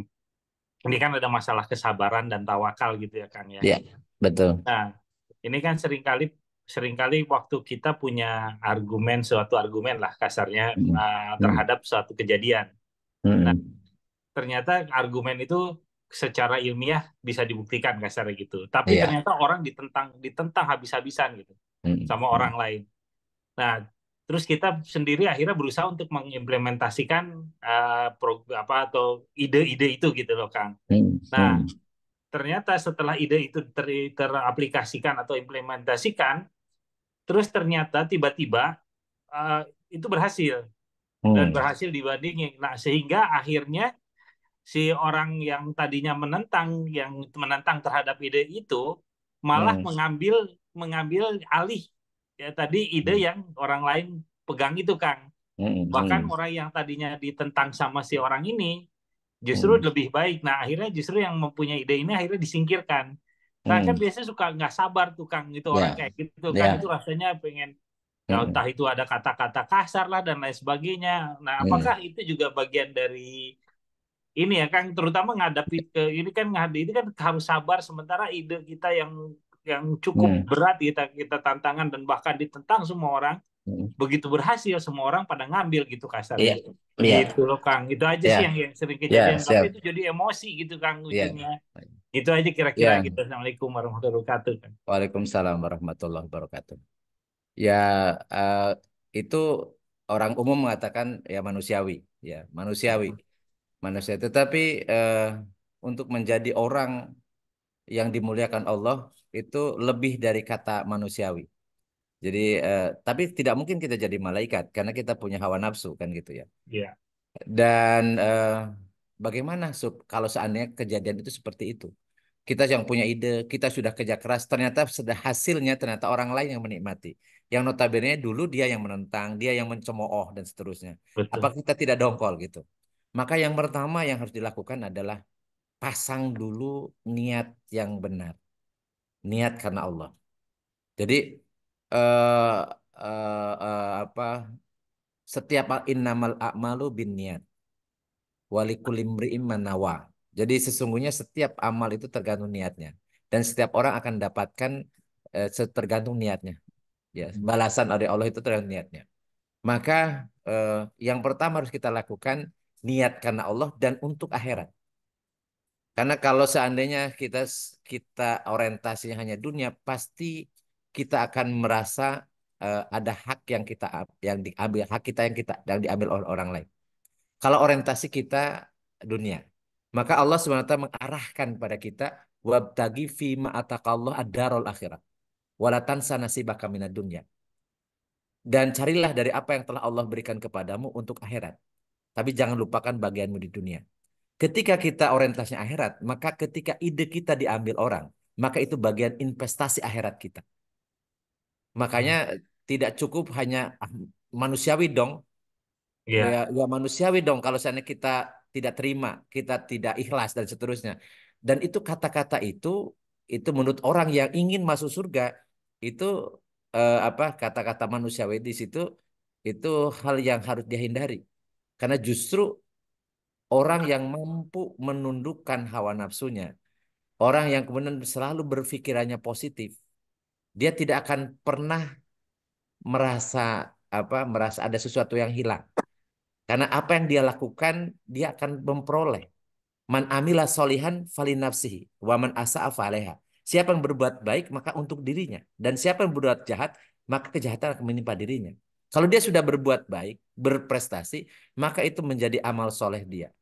ini kan ada masalah kesabaran dan tawakal gitu ya Kang ya. Iya, betul. Nah, ini kan seringkali waktu kita punya argumen, suatu argumen lah kasarnya terhadap suatu kejadian. Nah, ternyata argumen itu secara ilmiah bisa dibuktikan kasarnya gitu. Tapi Iya. ternyata orang ditentang habis-habisan gitu sama orang lain. Nah, terus kita sendiri akhirnya berusaha untuk mengimplementasikan atau ide-ide itu gitu loh, Kang. Nah, ternyata setelah ide itu teraplikasikan atau implementasikan, terus ternyata tiba-tiba itu berhasil dan berhasil dibandingin. Nah, sehingga akhirnya si orang yang tadinya menentang terhadap ide itu malah mengambil alih ya tadi ide yang orang lain pegang itu Kang. Bahkan orang yang tadinya ditentang sama si orang ini justru lebih baik. Nah, akhirnya justru yang mempunyai ide ini akhirnya disingkirkan. Nah, kan biasanya suka nggak sabar tuh Kang, itu orang kayak gitu kan, itu rasanya pengen, entah itu ada kata-kata kasar lah dan lain sebagainya. Nah, apakah itu juga bagian dari ini ya Kang, terutama ngadepi ke ini kan, ini kan harus sabar, sementara ide kita yang cukup berat, kita tantangan dan bahkan ditentang semua orang, begitu berhasil semua orang pada ngambil gitu kasarnya. Gitu loh Kang. Itu aja sih yang sering kejadian, tapi itu jadi emosi gitu Kang ujungnya. Itu aja kira-kira gitu. Assalamualaikum warahmatullahi wabarakatuh. Waalaikumsalam warahmatullahi wabarakatuh. Ya, eh, itu orang umum mengatakan ya manusiawi, manusiawi. Manusia. Tetapi untuk menjadi orang yang dimuliakan Allah itu lebih dari kata manusiawi. Jadi, tapi tidak mungkin kita jadi malaikat karena kita punya hawa nafsu kan gitu ya. Iya. Dan bagaimana kalau seandainya kejadian itu seperti itu? Kita yang punya ide, kita sudah kerja keras, ternyata sudah hasilnya ternyata orang lain yang menikmati. Yang notabene dulu dia yang menentang, dia yang mencemooh dan seterusnya. Betul. Apa kita tidak dongkol gitu? Maka yang pertama yang harus dilakukan adalah pasang dulu niat yang benar. Niat karena Allah. Jadi eh apa setiap innamal a'malu binniat walikulli imri'in ma nawa. Jadi sesungguhnya setiap amal itu tergantung niatnya dan setiap orang akan dapatkan tergantung niatnya. Ya, balasan dari Allah itu tergantung niatnya. Maka yang pertama harus kita lakukan niat karena Allah dan untuk akhirat. Karena kalau seandainya kita kita orientasinya hanya dunia, pasti kita akan merasa ada hak yang diambil, hak kita yang diambil oleh orang lain. Kalau orientasi kita dunia, maka Allah SWT mengarahkan pada kita wabtagi fima ataqallah ad-darul akhirah wala tansa nasibaka minad dunya. Dan carilah dari apa yang telah Allah berikan kepadamu untuk akhirat. Tapi jangan lupakan bagianmu di dunia. Ketika kita orientasinya akhirat, maka ketika ide kita diambil orang, maka itu bagian investasi akhirat kita. Makanya tidak cukup hanya manusiawi dong. Iya. Ya manusiawi dong kalau seandainya kita tidak terima, kita tidak ikhlas dan seterusnya. Dan itu kata-kata itu menurut orang yang ingin masuk surga itu apa kata-kata manusiawi di situ itu hal yang harus dihindari. Karena justru orang yang mampu menundukkan hawa nafsunya, orang yang kemudian selalu berpikirannya positif, dia tidak akan pernah merasa merasa ada sesuatu yang hilang. Karena apa yang dia lakukan, dia akan memperoleh. Man amila solihan falinafsihi, wa man asa'a faleha. Siapa yang berbuat baik, maka untuk dirinya. Dan siapa yang berbuat jahat, maka kejahatan akan menimpa dirinya. Kalau dia sudah berbuat baik, berprestasi, maka itu menjadi amal soleh dia.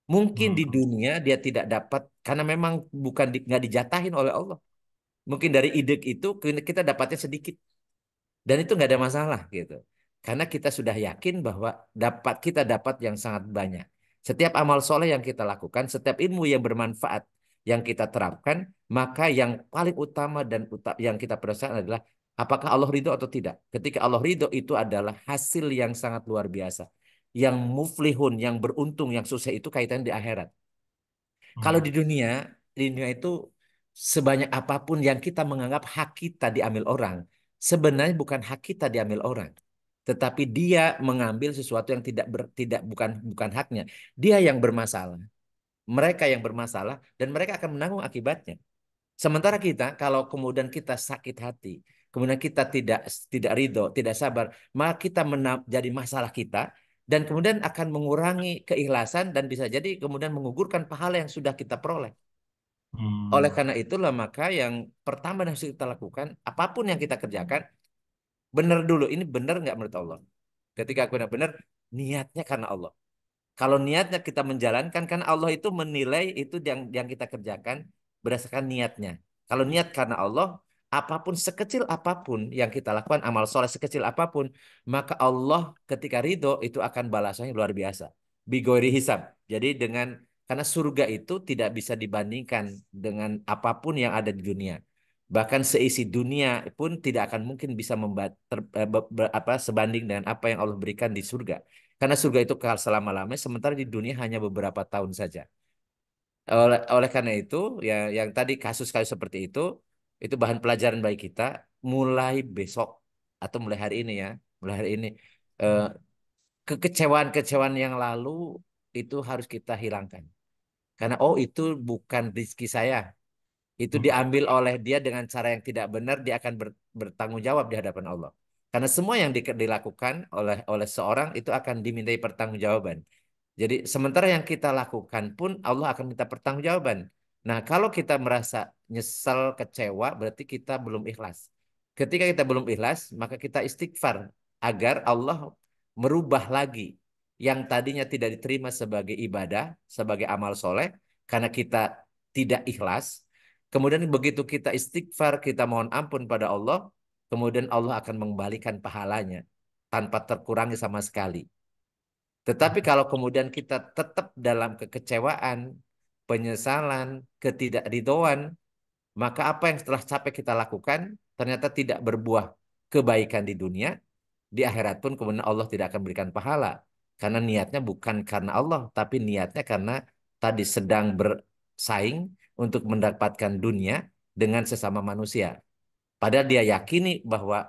Mungkin di dunia dia tidak dapat, karena memang bukan nggak dijatahin oleh Allah. Mungkin dari ide itu kita dapatnya sedikit. Dan itu nggak ada masalah gitu. Karena kita sudah yakin bahwa kita dapat yang sangat banyak. Setiap amal soleh yang kita lakukan, setiap ilmu yang bermanfaat yang kita terapkan, maka yang paling utama dan yang kita perhatikan adalah apakah Allah ridho atau tidak. Ketika Allah ridho itu adalah hasil yang sangat luar biasa. Yang muflihun, yang beruntung, yang sukses itu kaitannya di akhirat. Kalau di dunia itu sebanyak apapun yang kita menganggap hak kita diambil orang, sebenarnya bukan hak kita diambil orang, tetapi dia mengambil sesuatu yang bukan haknya. Dia yang bermasalah, mereka yang bermasalah dan mereka akan menanggung akibatnya. Sementara kita kalau kemudian kita sakit hati, kemudian kita tidak ridho, tidak sabar, maka kita jadi masalah kita dan kemudian akan mengurangi keikhlasan dan bisa jadi kemudian menggugurkan pahala yang sudah kita peroleh. Oleh karena itulah maka yang pertama yang harus kita lakukan, apapun yang kita kerjakan, benar dulu. Ini benar nggak menurut Allah? Ketika aku benar, niatnya karena Allah. Kalau niatnya kita menjalankan, kan Allah itu menilai itu yang kita kerjakan berdasarkan niatnya. Kalau niat karena Allah, apapun sekecil apapun yang kita lakukan, amal soleh sekecil apapun, maka Allah ketika ridho itu akan balasannya luar biasa. Bigori hisab. Jadi karena surga itu tidak bisa dibandingkan dengan apapun yang ada di dunia. Bahkan seisi dunia pun tidak akan mungkin bisa sebanding dengan apa yang Allah berikan di surga. Karena surga itu kekal selama-lamanya, sementara di dunia hanya beberapa tahun saja. Oleh karena itu, ya yang tadi kasus-kasus seperti itu bahan pelajaran bagi kita mulai besok atau mulai hari ini ya, mulai hari ini eh, kekecewaan-kecewaan yang lalu itu harus kita hilangkan. Karena oh itu bukan rezeki saya, itu diambil oleh dia dengan cara yang tidak benar, dia akan bertanggung jawab di hadapan Allah. Karena semua yang dilakukan oleh seorang itu akan dimintai pertanggungjawaban. Jadi sementara yang kita lakukan pun Allah akan minta pertanggungjawaban. Nah, kalau kita merasa nyesel, kecewa, berarti kita belum ikhlas. Ketika kita belum ikhlas, maka kita istighfar agar Allah merubah lagi yang tadinya tidak diterima sebagai ibadah, sebagai amal soleh, karena kita tidak ikhlas. Kemudian begitu kita istighfar, kita mohon ampun pada Allah, kemudian Allah akan mengembalikan pahalanya tanpa terkurangi sama sekali. Tetapi kalau kemudian kita tetap dalam kekecewaan, penyesalan, ketidakridhoan, maka apa yang setelah capek kita lakukan ternyata tidak berbuah kebaikan di dunia, di akhirat pun kemudian Allah tidak akan berikan pahala. Karena niatnya bukan karena Allah, tapi niatnya karena tadi sedang bersaing untuk mendapatkan dunia dengan sesama manusia. Padahal dia yakini bahwa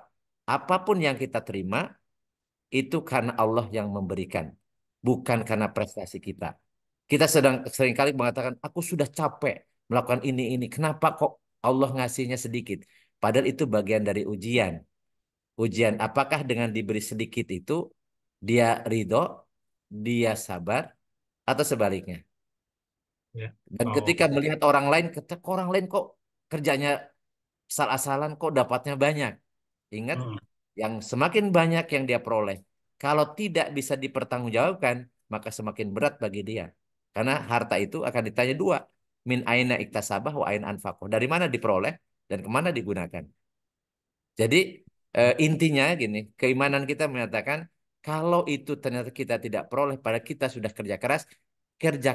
apapun yang kita terima itu karena Allah yang memberikan, bukan karena prestasi kita. Kita seringkali mengatakan, aku sudah capek melakukan ini. Kenapa kok Allah ngasihnya sedikit? Padahal itu bagian dari ujian. Ujian apakah dengan diberi sedikit itu dia ridho, dia sabar, atau sebaliknya. Ya. Dan ketika melihat orang lain, orang lain kok kerjanya asal-asalan kok dapatnya banyak. Ingat, yang semakin banyak yang dia peroleh, kalau tidak bisa dipertanggungjawabkan, maka semakin berat bagi dia. Karena harta itu akan ditanya dua. Min aina iktasabah wa aina anfaqoh. Dari mana diperoleh dan kemana digunakan. Jadi intinya gini, keimanan kita menyatakan kalau itu ternyata kita tidak peroleh, pada kita sudah kerja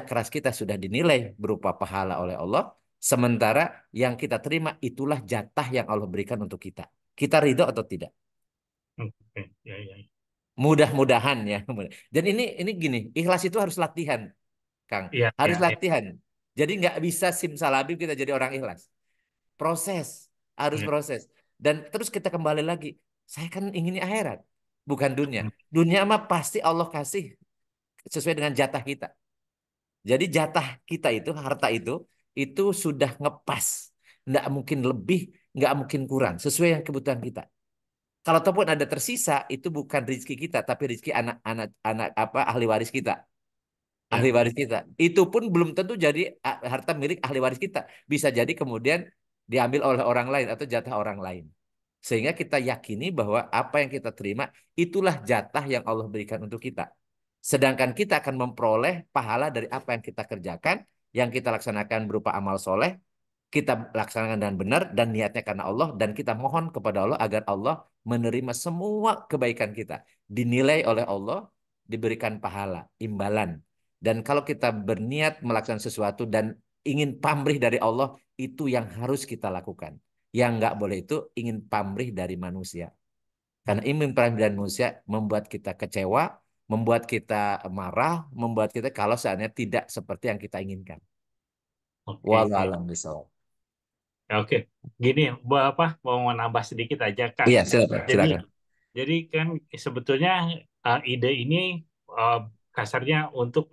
keras kita sudah dinilai berupa pahala oleh Allah, sementara yang kita terima itulah jatah yang Allah berikan untuk kita. Kita ridho atau tidak? Oke, ya, ya. Mudah-mudahan ya. Dan ini gini, ikhlas itu harus latihan, Kang. Ya, Harus ya, ya. latihan. Jadi nggak bisa simsalabim kita jadi orang ikhlas. Proses, harus Ya. proses. Dan terus kita kembali lagi. Saya kan ingin akhirat, bukan dunia. Dunia mah pasti Allah kasih sesuai dengan jatah kita. Jadi jatah kita itu, harta itu sudah ngepas. Nggak mungkin lebih, nggak mungkin kurang. Sesuai yang kebutuhan kita. Kalau ataupun ada tersisa, itu bukan rezeki kita, tapi rezeki anak apa ahli waris kita. Ahli waris kita. Itu pun belum tentu jadi harta milik ahli waris kita. Bisa jadi kemudian diambil oleh orang lain atau jatah orang lain. Sehingga kita yakini bahwa apa yang kita terima itulah jatah yang Allah berikan untuk kita. Sedangkan kita akan memperoleh pahala dari apa yang kita kerjakan, yang kita laksanakan berupa amal soleh, kita laksanakan dengan benar dan niatnya karena Allah, dan kita mohon kepada Allah agar Allah menerima semua kebaikan kita. Dinilai oleh Allah, diberikan pahala, imbalan. Dan kalau kita berniat melaksanakan sesuatu dan ingin pamrih dari Allah, itu yang harus kita lakukan. Yang nggak boleh itu ingin pamrih dari manusia. Karena ingin pamrih dari manusia membuat kita kecewa, membuat kita marah, membuat kita kalau seandainya tidak seperti yang kita inginkan. Oke, Wallahu ya. a'lam bishawab. Oke, gini, mau nambah sedikit aja, Kang. Iya, silakan, Jadi, silakan. jadi kan sebetulnya ide ini uh, kasarnya untuk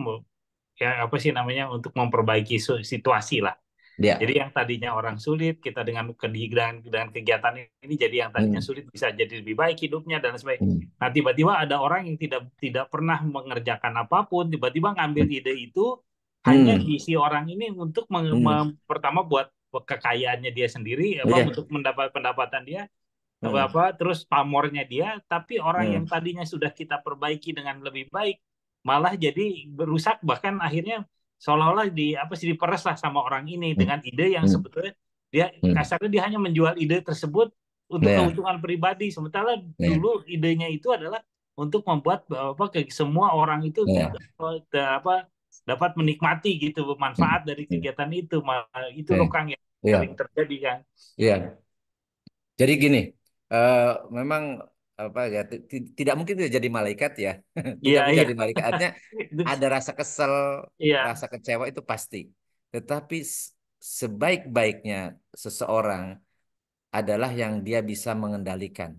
ya apa sih namanya untuk memperbaiki situasi lah. Iya. Jadi yang tadinya orang sulit, kita dengan kegiatan ini jadi yang tadinya sulit bisa jadi lebih baik hidupnya dan sebagainya. Nah, tiba-tiba ada orang yang tidak pernah mengerjakan apapun, tiba-tiba ngambil ide itu hanya diisi orang ini untuk pertama buat kekayaannya dia sendiri, Iya. untuk mendapat pendapatan dia, terus pamornya dia, tapi orang yang tadinya sudah kita perbaiki dengan lebih baik malah jadi berusak, bahkan akhirnya seolah-olah diperes lah sama orang ini dengan ide yang sebetulnya dia kasarnya dia hanya menjual ide tersebut untuk keuntungan pribadi, sementara dulu idenya itu adalah untuk membuat semua orang itu dapat menikmati gitu manfaat dari kegiatan itu. Itu loh Kang yang sering terjadi, Kang. Iya. Jadi gini, memang apa ya tidak mungkin kita jadi malaikat ya. Iya, Tidak mungkin iya. jadi malaikat. Artinya Itu, ada rasa kesel, iya. rasa kecewa itu pasti. Tetapi sebaik-baiknya seseorang adalah yang dia bisa mengendalikan.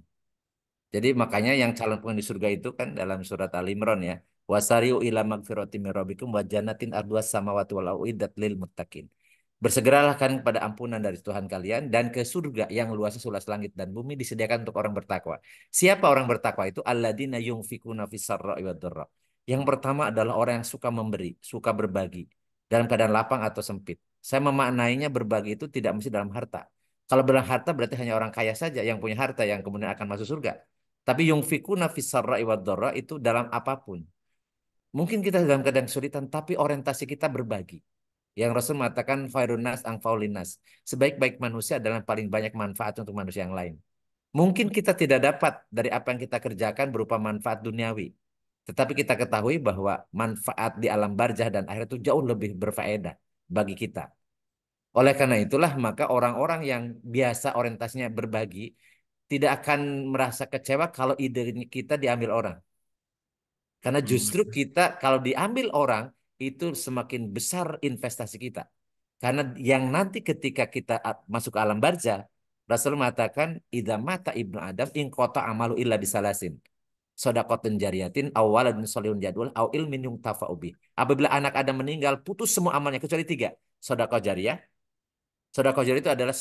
Jadi makanya yang calon penghuni surga itu kan dalam surat Al-Imran ya. Wasari'u ila magfirati min rabbikum wa jannatin arduas samawati wal uiddat lil muttaqin. Bersegeralah kan kepada ampunan dari Tuhan kalian dan ke surga yang luasnya seluas langit dan bumi disediakan untuk orang bertakwa. Siapa orang bertakwa itu? Alladzina yunfikuna fis sarra'i wad dharra. Yang pertama adalah orang yang suka memberi, suka berbagi dalam keadaan lapang atau sempit. Saya memaknainya berbagi itu tidak mesti dalam harta. Kalau dalam harta berarti hanya orang kaya saja yang punya harta yang kemudian akan masuk surga. Tapi yungfikuna fis sarra'i wad dharra itu dalam apapun. Mungkin kita dalam keadaan kesulitan, tapi orientasi kita berbagi. Yang Rasul mengatakan khairun nas angfaulinas. Sebaik-baik manusia adalah yang paling banyak manfaat untuk manusia yang lain. Mungkin kita tidak dapat dari apa yang kita kerjakan berupa manfaat duniawi. Tetapi kita ketahui bahwa manfaat di alam barzah dan akhirat itu jauh lebih berfaedah bagi kita. Oleh karena itulah maka orang-orang yang biasa orientasinya berbagi tidak akan merasa kecewa kalau ide kita diambil orang. Karena justru kita kalau diambil orang itu semakin besar investasi kita. Karena yang nanti ketika kita masuk ke alam barzah, Rasul mengatakan idza mata ibnu Adam in qata amalu illa bisalasin. Shadaqatin jariyatin awaladun sholihun jadwal au ilmin yuntafa'u bih. Apabila anak Adam meninggal, putus semua amalnya kecuali 3. Sedekah jariyah. Sedekah jariyah itu adalah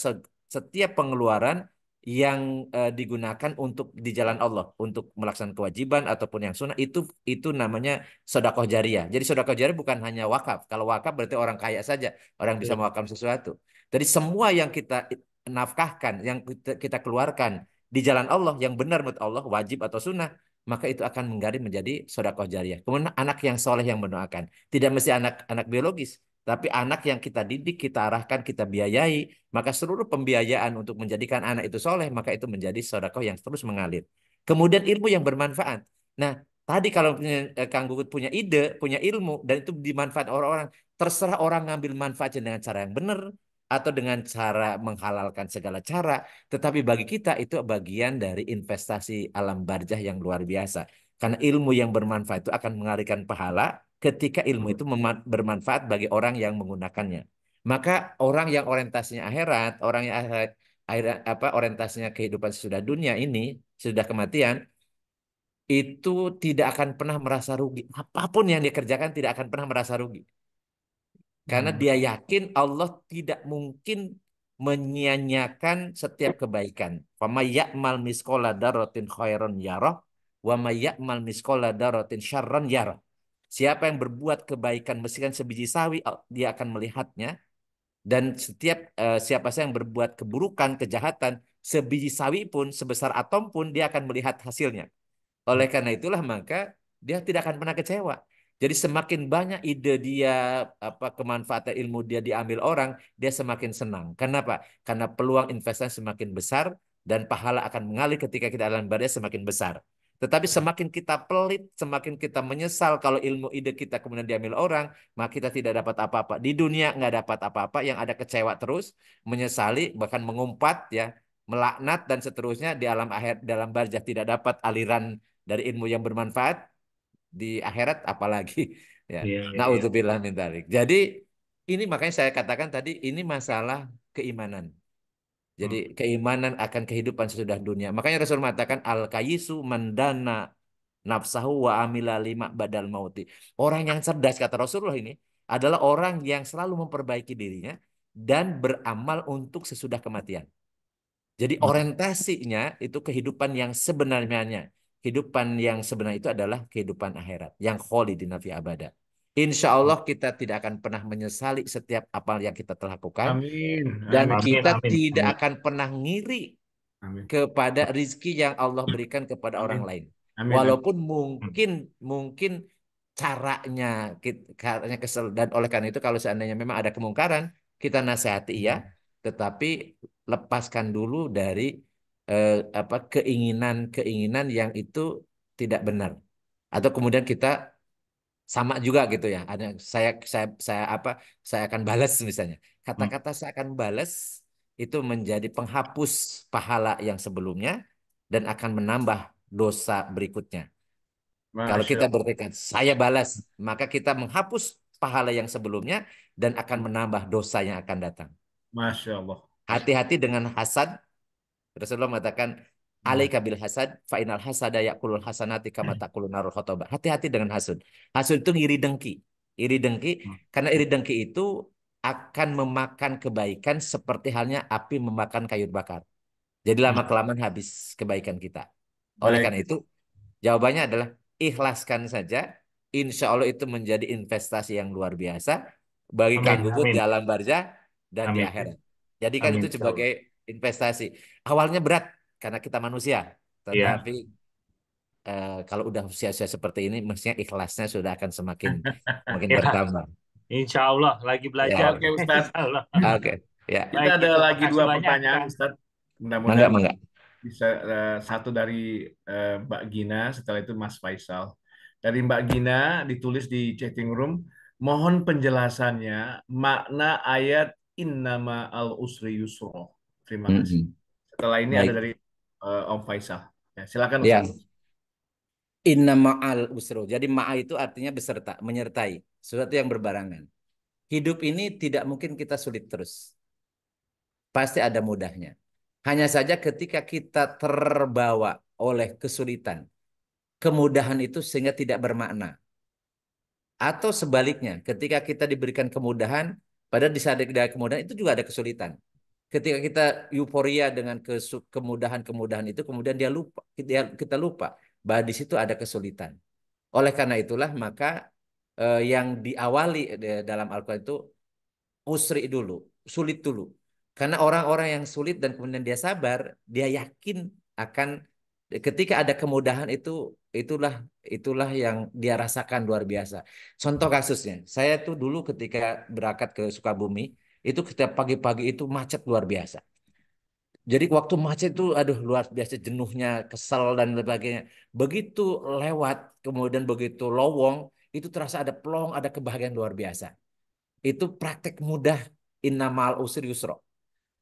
setiap pengeluaran yang digunakan untuk di jalan Allah untuk melaksanakan kewajiban ataupun yang sunnah itu namanya sedekah jariyah. Jadi sedekah jariyah bukan hanya wakaf. Kalau wakaf berarti orang kaya saja, orang bisa mewakaf sesuatu. Jadi semua yang kita nafkahkan, yang kita keluarkan di jalan Allah yang benar menurut Allah wajib atau sunnah, maka itu akan menggaris menjadi sedekah jariyah. Kemudian anak yang soleh yang mendoakan, tidak mesti anak biologis, tapi anak yang kita didik, kita arahkan, kita biayai, maka seluruh pembiayaan untuk menjadikan anak itu soleh, maka itu menjadi sedekah yang terus mengalir. Kemudian ilmu yang bermanfaat. Nah, tadi kalau Kang Gugut punya ide, punya ilmu, dan itu dimanfaat orang-orang, terserah orang ngambil manfaatnya dengan cara yang benar, atau dengan cara menghalalkan segala cara. Tetapi bagi kita itu bagian dari investasi alam barzah yang luar biasa. Karena ilmu yang bermanfaat itu akan mengalirkan pahala ketika ilmu itu bermanfaat bagi orang yang menggunakannya. Maka orang yang orientasinya akhirat, orang yang orientasinya kehidupan sesudah dunia ini, sudah kematian, itu tidak akan pernah merasa rugi. Apapun yang dia kerjakan tidak akan pernah merasa rugi. Karena dia yakin Allah tidak mungkin menyia-nyiakan setiap kebaikan. Fama ya'mal misqala dzarratin khairan yarah wa may ya'mal misqala dzarratin syarran yarah. Siapa yang berbuat kebaikan meskipun sebiji sawi dia akan melihatnya dan siapa saja yang berbuat keburukan, kejahatan sebiji sawi pun sebesar atom pun dia akan melihat hasilnya. Oleh karena itulah maka dia tidak akan pernah kecewa. Jadi semakin banyak ide dia, kemanfaatan ilmu dia diambil orang, dia semakin senang. Kenapa? Karena peluang investasi semakin besar dan pahala akan mengalir ketika kita dalam barzah semakin besar. Tetapi semakin kita pelit, semakin kita menyesal kalau ilmu ide kita kemudian diambil orang, maka kita tidak dapat apa-apa. Di dunia nggak dapat apa-apa, yang ada kecewa terus, menyesali, bahkan mengumpat, ya, melaknat dan seterusnya. Di alam akhir, dalam barzah tidak dapat aliran dari ilmu yang bermanfaat, di akhirat apalagi. Ya. Iya, iya, iya. Naudzubillah min dzalik. Jadi ini makanya saya katakan tadi ini masalah keimanan. Jadi keimanan akan kehidupan sesudah dunia. Makanya Rasul mengatakan al-kayisu mandana nafsahu wa amila lima badal mauti. Orang yang cerdas kata Rasulullah ini adalah orang yang selalu memperbaiki dirinya dan beramal untuk sesudah kematian. Jadi orientasinya itu kehidupan yang sebenarnya. Kehidupan yang sebenarnya itu adalah kehidupan akhirat. Yang kholidina fi abada. Insya Allah kita tidak akan pernah menyesali setiap apa yang kita telah lakukan. Amin. Dan Amin. Amin, kita amin, tidak amin. akan pernah ngiri Amin. kepada rizki yang Allah berikan kepada Amin. orang lain. Amin. Walaupun mungkin caranya caranya kesel, dan oleh karena itu kalau seandainya memang ada kemungkaran kita nasihati ya, tetapi lepaskan dulu dari keinginan yang itu tidak benar, atau kemudian kita sama juga gitu ya. Ada saya akan balas misalnya. Kata-kata saya akan balas itu menjadi penghapus pahala yang sebelumnya dan akan menambah dosa berikutnya. Kalau Masya kita Allah. bertekad, saya balas, maka kita menghapus pahala yang sebelumnya dan akan menambah dosa yang akan datang. Masya Allah. Hati-hati dengan hasad. Rasulullah mengatakan, Hmm. alaika bil hasad, fa inal hasada yakulul hasanati kama takulun narul khotobah. Hati-hati dengan hasud. Hasud itu iri dengki. Iri dengki, karena iri dengki itu akan memakan kebaikan seperti halnya api memakan kayu bakar. Jadi lama-kelamaan habis kebaikan kita. Oleh Baik. karena itu, jawabannya adalah ikhlaskan saja. Insya Allah itu menjadi investasi yang luar biasa bagi Amin, Kang Gubun di amin, alam barzah dan di amin, akhirat. Jadikan amin, itu insya Allah. sebagai investasi. Awalnya berat karena kita manusia, Iya, tetapi kalau udah usia-usia seperti ini, mestinya ikhlasnya sudah akan semakin semakin ya, bertambah. insya Allah lagi belajar. Ya, Oke, Ustadz. Insya Allah. oke, ya, Kita Baik, ada itu lagi makasih dua banyak, pertanyaan, Kang. Ustadz. mangga, Mudah-mudahan mangga. bisa satu dari Mbak Gina, setelah itu Mas Faisal. Dari Mbak Gina ditulis di chatting room, mohon penjelasannya makna ayat innama al usri yusro. Terima kasih. Mm-mm. Setelah ini ada Baik, dari Om Faisal. Ya, silakan ya. Ustadz. Inna ma'al usro. Jadi ma'a itu artinya beserta, menyertai, sesuatu yang berbarengan. Hidup ini tidak mungkin kita sulit terus. Pasti ada mudahnya. Hanya saja ketika kita terbawa oleh kesulitan, kemudahan itu sehingga tidak bermakna. Atau sebaliknya, ketika kita diberikan kemudahan, padahal di saat ada kemudahan itu juga ada kesulitan. Ketika kita euforia dengan kemudahan-kemudahan itu, kemudian kita lupa bahwa di situ ada kesulitan. Oleh karena itulah maka yang diawali dalam Al-Quran itu usri dulu, sulit dulu. Karena orang-orang yang sulit dan kemudian dia sabar, dia yakin akan ketika ada kemudahan itulah yang dia rasakan luar biasa. Contoh kasusnya, saya tuh dulu ketika berangkat ke Sukabumi, itu ketika pagi-pagi itu macet luar biasa. Jadi waktu macet itu aduh luar biasa jenuhnya, kesel dan sebagainya. Begitu lewat, kemudian begitu lowong, itu terasa ada plong, ada kebahagiaan luar biasa. Itu praktek mudah innamal usri yusro.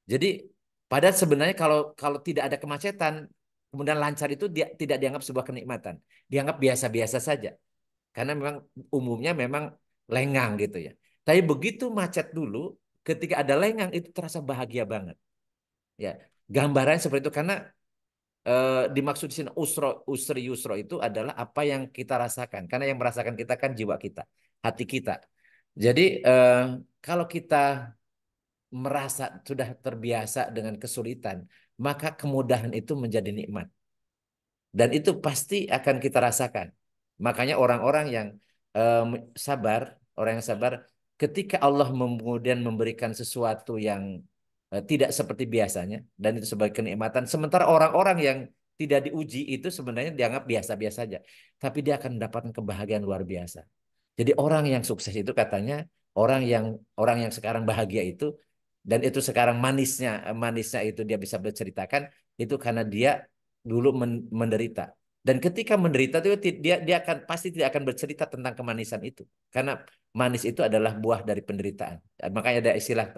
Jadi padahal sebenarnya kalau kalau tidak ada kemacetan, kemudian lancar itu dia tidak dianggap sebuah kenikmatan. Dianggap biasa-biasa saja. Karena memang umumnya memang lengang gitu ya. Tapi begitu macet dulu, ketika ada lengang itu terasa bahagia banget. Ya, gambaran seperti itu karena dimaksud di sini usri yusro itu adalah apa yang kita rasakan. Karena yang merasakan kita kan jiwa kita, hati kita. Jadi kalau kita merasa sudah terbiasa dengan kesulitan, maka kemudahan itu menjadi nikmat. Dan itu pasti akan kita rasakan. Makanya orang-orang yang sabar, orang yang sabar, ketika Allah kemudian memberikan sesuatu yang tidak seperti biasanya, dan itu sebagai kenikmatan, sementara orang-orang yang tidak diuji itu sebenarnya dianggap biasa-biasa saja. Tapi dia akan mendapatkan kebahagiaan luar biasa. Jadi orang yang sukses itu katanya orang yang sekarang bahagia itu dan itu sekarang manisnya itu dia bisa berceritakan itu karena dia dulu menderita. Dan ketika menderita itu dia akan pasti tidak akan bercerita tentang kemanisan itu karena manis itu adalah buah dari penderitaan. Makanya ada istilah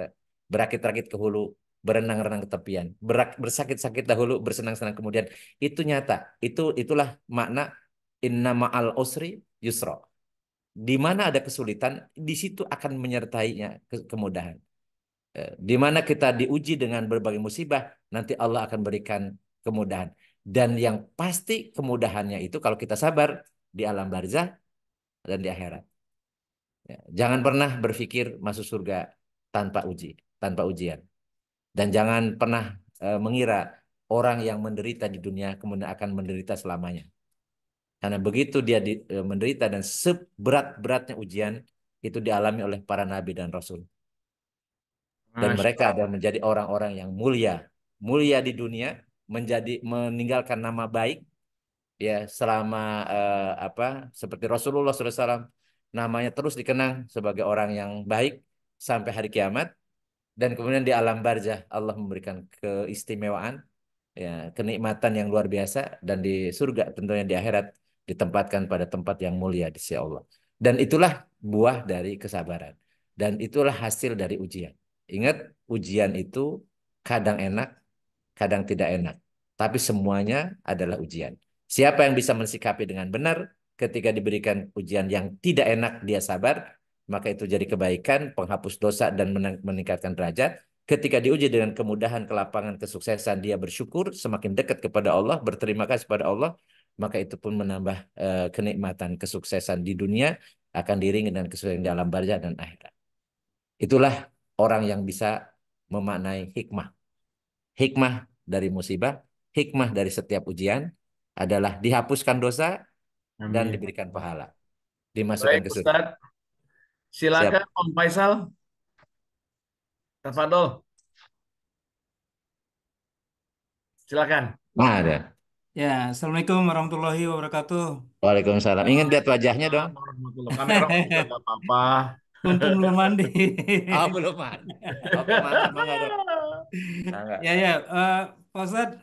berakit-rakit ke hulu, berenang-renang ke tepian, bersakit-sakit dahulu, bersenang-senang kemudian. Itu nyata. Itulah makna inna ma'al usri yusra. Di mana ada kesulitan, di situ akan menyertainya kemudahan. Di mana kita diuji dengan berbagai musibah, nanti Allah akan berikan kemudahan. Dan yang pasti kemudahannya itu kalau kita sabar di alam barzah dan di akhirat. Ya, jangan pernah berpikir masuk surga tanpa tanpa ujian. Dan jangan pernah mengira orang yang menderita di dunia kemudian akan menderita selamanya. Karena begitu dia menderita dan seberat-beratnya ujian itu dialami oleh para nabi dan rasul. Dan Masya mereka adalah menjadi orang-orang yang mulia. Mulia di dunia, meninggalkan nama baik ya selama apa seperti Rasulullah SAW namanya terus dikenang sebagai orang yang baik sampai hari kiamat dan kemudian di alam barzah Allah memberikan keistimewaan ya kenikmatan yang luar biasa dan di surga tentunya di akhirat ditempatkan pada tempat yang mulia di sisi Allah. Dan itulah buah dari kesabaran dan itulah hasil dari ujian. Ingat ujian itu kadang enak, kadang tidak enak. Tapi semuanya adalah ujian. Siapa yang bisa mensikapi dengan benar ketika diberikan ujian yang tidak enak, dia sabar, maka itu jadi kebaikan, penghapus dosa dan meningkatkan derajat. Ketika diuji dengan kemudahan, kelapangan, kesuksesan, dia bersyukur, semakin dekat kepada Allah, berterima kasih kepada Allah, maka itu pun menambah kenikmatan, kesuksesan di dunia akan diiringi dengan kesuksesan di alam barzah dan akhirat. Itulah orang yang bisa memaknai hikmah. Hikmah dari musibah, hikmah dari setiap ujian adalah dihapuskan dosa dan Amin. diberikan pahala. Dimasukkan Baik, ke surga. Ustadz. Siap. Silakan Om Faisal. Tafadol. Silakan. Nah, ada. Ya, Assalamualaikum warahmatullahi wabarakatuh. Waalaikumsalam. Ingin lihat wajahnya dong? Waalaikumsalam warahmatullahi. Kamera juga nggak apa-apa. Untung belum mandi. Oh, belum mandi. Oke, mangga dong. Mangga. Ya, ya. Pak Ustadz,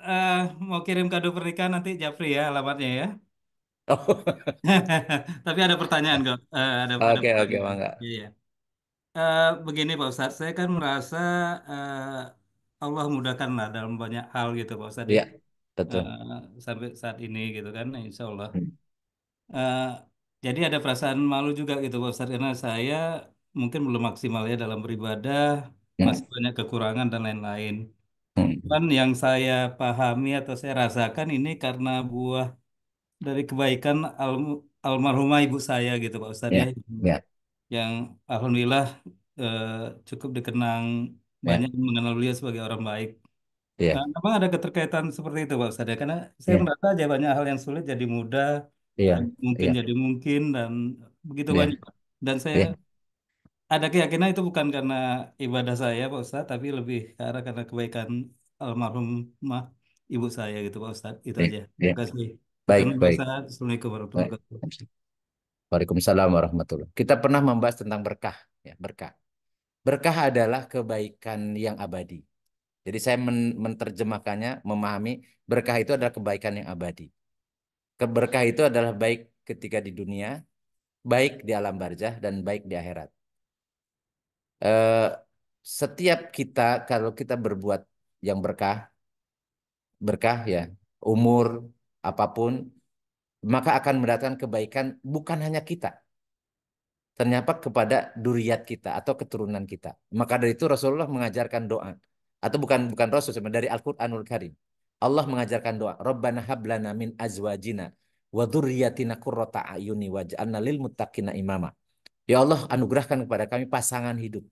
mau kirim kado pernikahan nanti Japri ya alamatnya ya. Oh, Tapi ada pertanyaan kok. Ada oke, pertanyaan. mangga. Iya. Begini Pak Ustadz, saya kan merasa Allah mudahkan lah dalam banyak hal gitu Pak Ustadz ya. Iya, betul. Sampai saat ini gitu kan, Insya Allah. Hmm, Eh, jadi ada perasaan malu juga gitu Pak Ustadz karena saya mungkin belum maksimal ya dalam beribadah, masih hmm, banyak kekurangan dan lain-lain. hmm. Dan yang saya pahami atau saya rasakan ini karena buah dari kebaikan almarhumah ibu saya gitu Pak Ustadz ya, Ya, ya, yang alhamdulillah eh, cukup dikenang ya, banyak yang mengenal beliau sebagai orang baik. ya, Memang ada keterkaitan seperti itu Pak Ustadz ya, karena saya ya, merasa aja banyak hal yang sulit jadi mudah, iya, yang mungkin iya, jadi mungkin dan begitu iya, banyak. Dan saya iya, ada keyakinan itu bukan karena ibadah saya Pak Ustadz, tapi lebih ke arah karena kebaikan almarhumah ibu saya gitu Pak Ustadz. Itu iya, aja. iya. Terima kasih. Baik, Akhirnya Pak baik. Ustadz. Assalamualaikum warahmatullahi Baik. wabarakatuh. Waalaikumsalam warahmatullahi. Kita pernah membahas tentang berkah, ya, berkah. Berkah adalah kebaikan yang abadi. Jadi saya menerjemahkannya, memahami berkah itu adalah kebaikan yang abadi. Keberkah itu adalah baik ketika di dunia, baik di alam barzah, dan baik di akhirat. Eh, Setiap kita, kalau kita berbuat yang berkah, berkah ya, umur, apapun, maka akan mendatangkan kebaikan bukan hanya kita, ternyata kepada duriat kita atau keturunan kita. Maka dari itu Rasulullah mengajarkan doa. Atau bukan Rasul, sebenarnya dari Al-Qur'anul Karim. Allah mengajarkan doa, Rabbana hablana min azwajina wa dzurriyyatina qurrata a'yuni waj'alna lil muttaqina imama. Ya Allah, anugerahkan kepada kami pasangan hidup,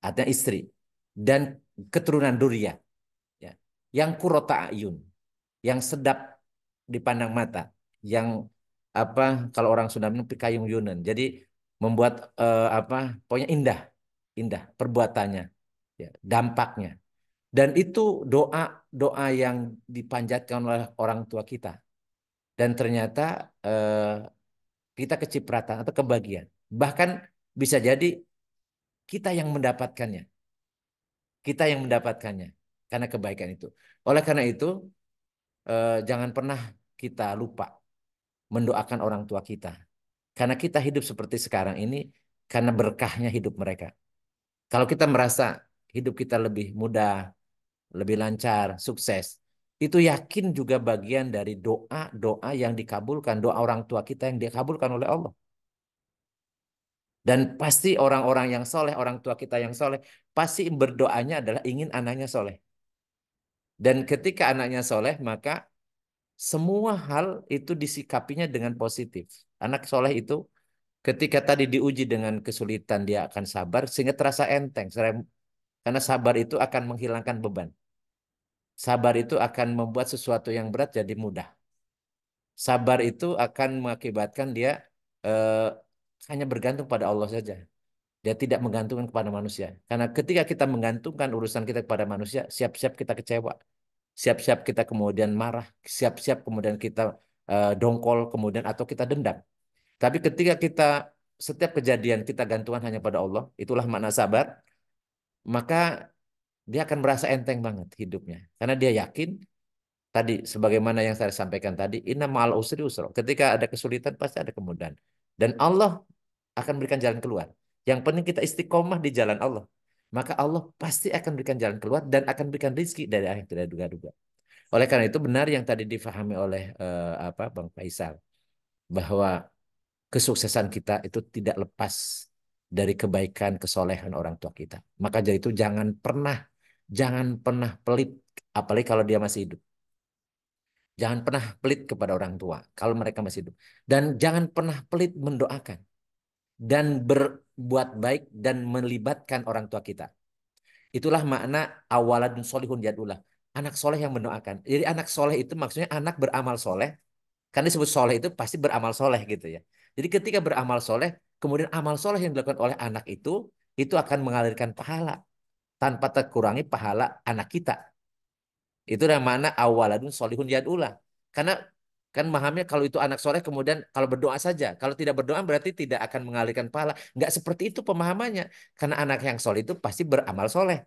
artinya istri dan keturunan dzurriyyah, ya. Yang qurrata a'yun, yang sedap dipandang mata, yang apa, kalau orang Sunda bilang pikayung yunan. Jadi membuat apa, pokoknya indah, indah perbuatannya, ya, dampaknya. Dan itu doa doa yang dipanjatkan oleh orang tua kita. Dan ternyata kita kecipratan atau kebagian. Bahkan bisa jadi kita yang mendapatkannya, kita yang mendapatkannya karena kebaikan itu. Oleh karena itu, jangan pernah kita lupa mendoakan orang tua kita. Karena kita hidup seperti sekarang ini karena berkahnya hidup mereka. Kalau kita merasa hidup kita lebih mudah, lebih lancar, sukses, itu yakin juga bagian dari doa-doa yang dikabulkan, doa orang tua kita yang dikabulkan oleh Allah. Dan pasti orang-orang yang soleh, orang tua kita yang soleh, pasti berdoanya adalah ingin anaknya soleh. Dan ketika anaknya soleh, maka semua hal itu disikapinya dengan positif. Anak soleh itu ketika tadi diuji dengan kesulitan, dia akan sabar sehingga terasa enteng. Karena sabar itu akan menghilangkan beban. Sabar itu akan membuat sesuatu yang berat jadi mudah. Sabar itu akan mengakibatkan dia eh, hanya bergantung pada Allah saja. Dia tidak menggantungkan kepada manusia. Karena ketika kita menggantungkan urusan kita kepada manusia, siap-siap kita kecewa. Siap-siap kita kemudian marah. Siap-siap kemudian kita dongkol, kemudian atau kita dendam. Tapi ketika kita setiap kejadian kita gantungan hanya pada Allah, itulah makna sabar, maka dia akan merasa enteng banget hidupnya. Karena dia yakin tadi sebagaimana yang saya sampaikan tadi, inna ma'al usri usra. Ketika ada kesulitan pasti ada kemudahan. Dan Allah akan berikan jalan keluar. Yang penting kita istiqomah di jalan Allah. Maka Allah pasti akan berikan jalan keluar dan akan berikan rezeki dari yang tidak duga-duga. Oleh karena itu benar yang tadi difahami oleh Bang Faisal, bahwa kesuksesan kita itu tidak lepas dari kebaikan, kesolehan orang tua kita. Maka dari itu jangan pernah pelit, apalagi kalau dia masih hidup. Jangan pernah pelit kepada orang tua kalau mereka masih hidup. Dan jangan pernah pelit mendoakan dan berbuat baik dan melibatkan orang tua kita. Itulah makna awaladun solihun jadullah. Anak soleh yang mendoakan. Jadi anak soleh itu maksudnya anak beramal soleh. Kan disebut soleh itu pasti beramal soleh gitu ya. Jadi ketika beramal soleh, kemudian amal soleh yang dilakukan oleh anak itu akan mengalirkan pahala tanpa terkurangi pahala anak kita. Itu yang mana awaladun solihun yadullah. Karena kan mahamnya kalau itu anak soleh kemudian kalau berdoa saja. Kalau tidak berdoa berarti tidak akan mengalirkan pahala. Nggak seperti itu pemahamannya. Karena anak yang soleh itu pasti beramal soleh.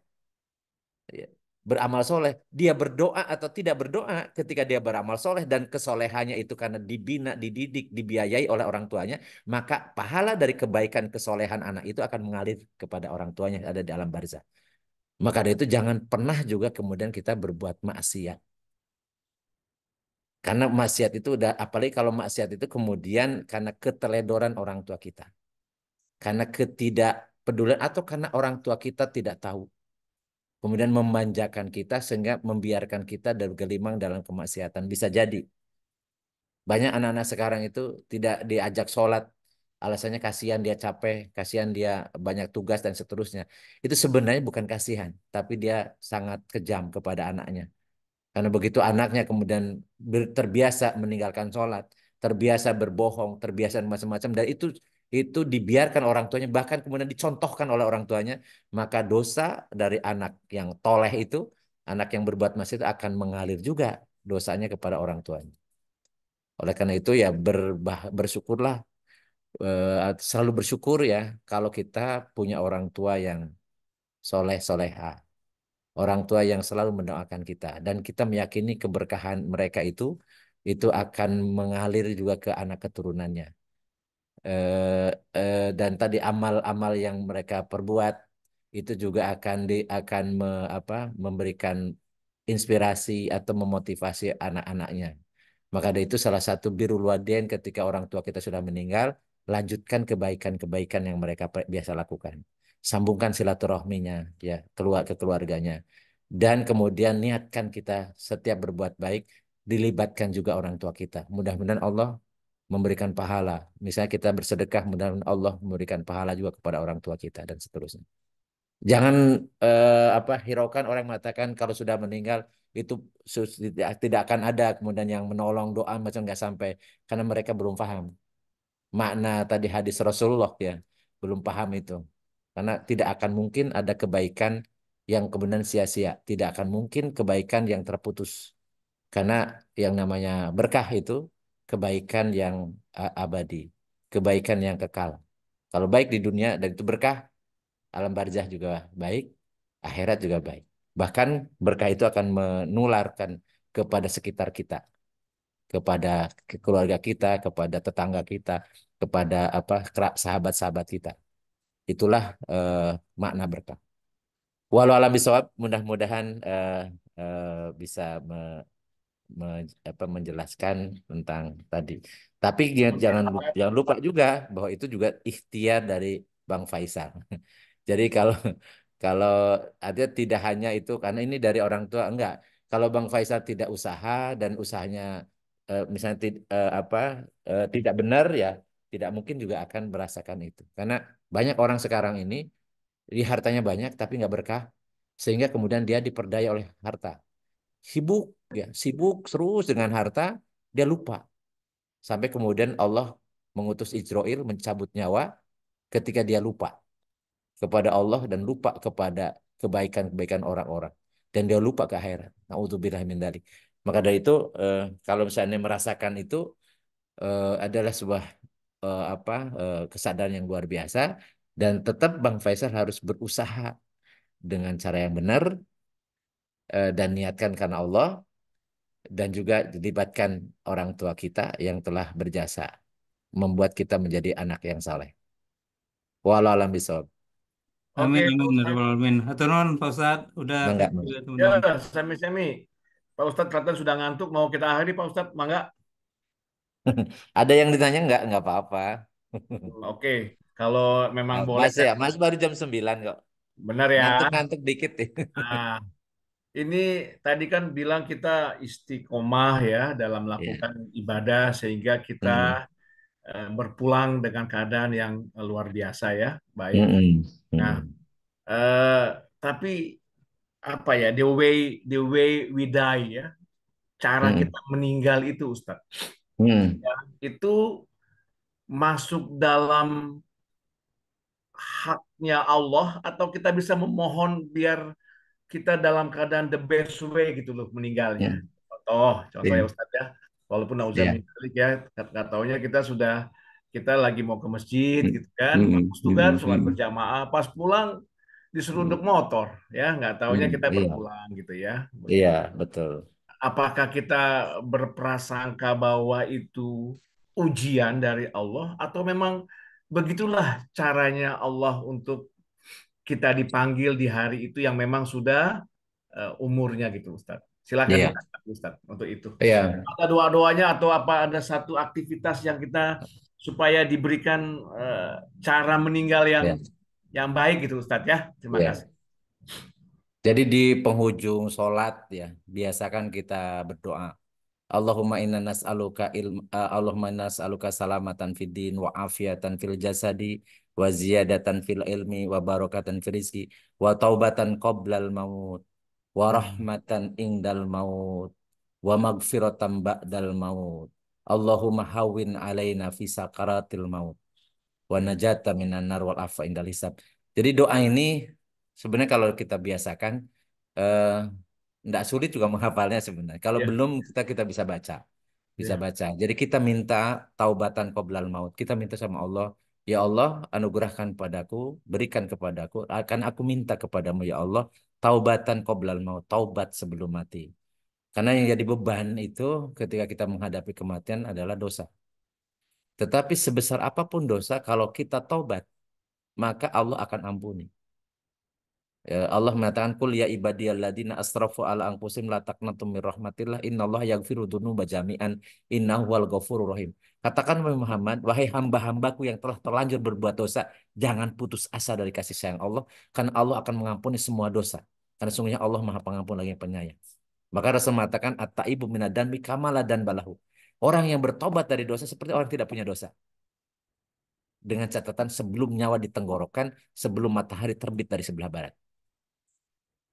Ya, beramal soleh. Dia berdoa atau tidak berdoa ketika dia beramal soleh dan kesolehannya itu karena dibina, dididik, dibiayai oleh orang tuanya, maka pahala dari kebaikan kesolehan anak itu akan mengalir kepada orang tuanya yang ada di alam barzah. Maka dari itu jangan pernah juga kemudian kita berbuat maksiat. Karena maksiat itu udah, apalagi kalau maksiat itu kemudian karena keteledoran orang tua kita. Karena ketidakpedulian atau karena orang tua kita tidak tahu. Kemudian memanjakan kita sehingga membiarkan kita bergelimang dalam kemaksiatan. Bisa jadi. Banyak anak-anak sekarang itu tidak diajak sholat. Alasannya kasihan dia capek, kasihan dia banyak tugas dan seterusnya. Itu sebenarnya bukan kasihan, tapi dia sangat kejam kepada anaknya. Karena begitu anaknya kemudian terbiasa meninggalkan sholat, terbiasa berbohong, terbiasa macam-macam, dan itu dibiarkan orang tuanya, bahkan kemudian dicontohkan oleh orang tuanya, maka dosa dari anak yang toleh itu, anak yang berbuat maksiat itu akan mengalir juga dosanya kepada orang tuanya. Oleh karena itu ya bersyukurlah, selalu bersyukur ya kalau kita punya orang tua yang soleh soleha. Orang tua yang selalu mendoakan kita dan kita meyakini keberkahan mereka itu akan mengalir juga ke anak keturunannya. Dan tadi amal-amal yang mereka perbuat itu juga memberikan inspirasi atau memotivasi anak-anaknya. Maka dari itu salah satu birrul walidain ketika orang tua kita sudah meninggal, lanjutkan kebaikan-kebaikan yang mereka biasa lakukan. Sambungkan silaturahminya ya ke keluarganya. Dan kemudian niatkan kita setiap berbuat baik dilibatkan juga orang tua kita. Mudah-mudahan Allah memberikan pahala. Misalnya kita bersedekah, mudah-mudahan Allah memberikan pahala juga kepada orang tua kita dan seterusnya. Jangan hiraukan orang yang mengatakan kalau sudah meninggal itu tidak akan ada kemudian yang menolong doa macam nggak sampai karena mereka belum paham makna tadi hadis Rasulullah ya, belum paham itu. Karena tidak akan mungkin ada kebaikan yang kemudian sia-sia, tidak akan mungkin kebaikan yang terputus. Karena yang namanya berkah itu kebaikan yang abadi, kebaikan yang kekal. Kalau baik di dunia dan itu berkah, alam barzah juga baik, akhirat juga baik. Bahkan berkah itu akan menularkan kepada sekitar kita, kepada keluarga kita, kepada tetangga kita, kepada sahabat-sahabat kita. Itulah makna berkah. Walau alam bisawab, mudah-mudahan bisa menjelaskan tentang tadi. Tapi jangan lupa juga bahwa itu juga ikhtiar dari Bang Faisal. Jadi kalau kalau ada tidak hanya itu karena ini dari orang tua enggak. Kalau Bang Faisal tidak usaha dan usahanya misalnya tidak benar ya tidak mungkin juga akan merasakan itu. Karena banyak orang sekarang ini di hartanya banyak tapi nggak berkah sehingga kemudian dia diperdaya oleh harta. Sibuk ya, sibuk terus dengan harta, dia lupa. Sampai kemudian Allah mengutus Israel mencabut nyawa ketika dia lupa kepada Allah dan lupa kepada kebaikan-kebaikan orang-orang. Dan dia lupa ke akhirat. Na'udzubillah min dzalik. Maka dari itu kalau misalnya merasakan itu adalah sebuah kesadaran yang luar biasa dan tetap Bang Faisal harus berusaha dengan cara yang benar dan niatkan karena Allah dan juga dilibatkan orang tua kita yang telah berjasa membuat kita menjadi anak yang saleh. Walau alam bisawab. Amin, Oke, amin, ya Pak. rabbal alamin. Hatur nuhun, Pak Ustadz. Udah, Bangga. thank you ya Ya, teman-teman. sami-sami. Pak Ustadz kelihatan sudah ngantuk. Mau kita akhiri Pak Ustadz? Mangga. Ada yang ditanya nggak apa-apa. Oke. Kalau memang boleh Mas kan. ya, Mas baru jam 9 kok. Benar ya. Ngantuk-ngantuk dikit ya. Nah, ini tadi kan bilang kita istiqomah ya dalam Ya. melakukan ibadah sehingga kita Mm, berpulang dengan keadaan yang luar biasa ya, baik. mm, Nah, mm, eh, tapi apa ya, the way we die ya, cara mm, kita meninggal itu Ustadz, mm, itu masuk dalam haknya Allah atau kita bisa memohon biar kita dalam keadaan the best way gitu loh meninggalnya. mm. Contoh ya Iya, Ustadz ya, walaupun iya. nauzubillah ya, nggak taunya kita lagi mau ke masjid Mm, gitu kan, mm, bagus tuh kan, mm, sholat mm, berjamaah, pas pulang diseruduk motor, ya nggak taunya kita Iya, berpulang gitu ya, iya, begitu. betul. Apakah kita berprasangka bahwa itu ujian dari Allah atau memang begitulah caranya Allah untuk kita dipanggil di hari itu yang memang sudah umurnya gitu Ustaz. Silakan Iya, ditanggapi Ustaz untuk itu. iya, Ada doa-doanya atau apa ada satu aktivitas yang kita supaya diberikan cara meninggal iya, yang baik gitu Ustaz ya. Terima iya. kasih. Jadi di penghujung sholat ya, biasakan kita berdoa. Allahumma inna nas'aluka salamatan fid din wa afiatan fil jasadi wa ziyadatan fil ilmi wa barakatan fil rizki wa taubatan qoblal maut wa Hmm. rahmatan indal maut wa magfiratan ba'dal maut. Allahumma hawwin alaina fi sakaratil maut wa najata minan nar wal afa indal hisab. Jadi doa ini sebenarnya kalau kita biasakan eh tidak sulit juga menghafalnya sebenarnya. Kalau Ya, belum kita bisa baca, bisa ya. baca. Jadi kita minta taubatan qoblal maut. Kita minta sama Allah, ya Allah, anugerahkan padaku, berikan kepadaku, akan aku minta kepadamu ya Allah, taubatan qoblal maut, taubat sebelum mati. Karena yang jadi beban itu ketika kita menghadapi kematian adalah dosa. Tetapi sebesar apapun dosa, kalau kita taubat, maka Allah akan ampuni. Ya, Allah mengatakan kul ya ibadiyalladzina asrafu ala anfusihim la taqnatu mir rahmatillah innallaha yaghfiru dzunuba jami'an innahu wal ghafurur rahim. Katakan wahai Muhammad, wahai hamba-hambaku yang telah terlanjur berbuat dosa, jangan putus asa dari kasih sayang Allah, karena Allah akan mengampuni semua dosa. Karena sungguhnya Allah Maha Pengampun lagi Penyayang. Maka Rasul mengatakan at-taibu minadami kamala dan balahu. Orang yang bertobat dari dosa seperti orang tidak punya dosa. Dengan catatan sebelum nyawa ditenggorokan, sebelum matahari terbit dari sebelah barat.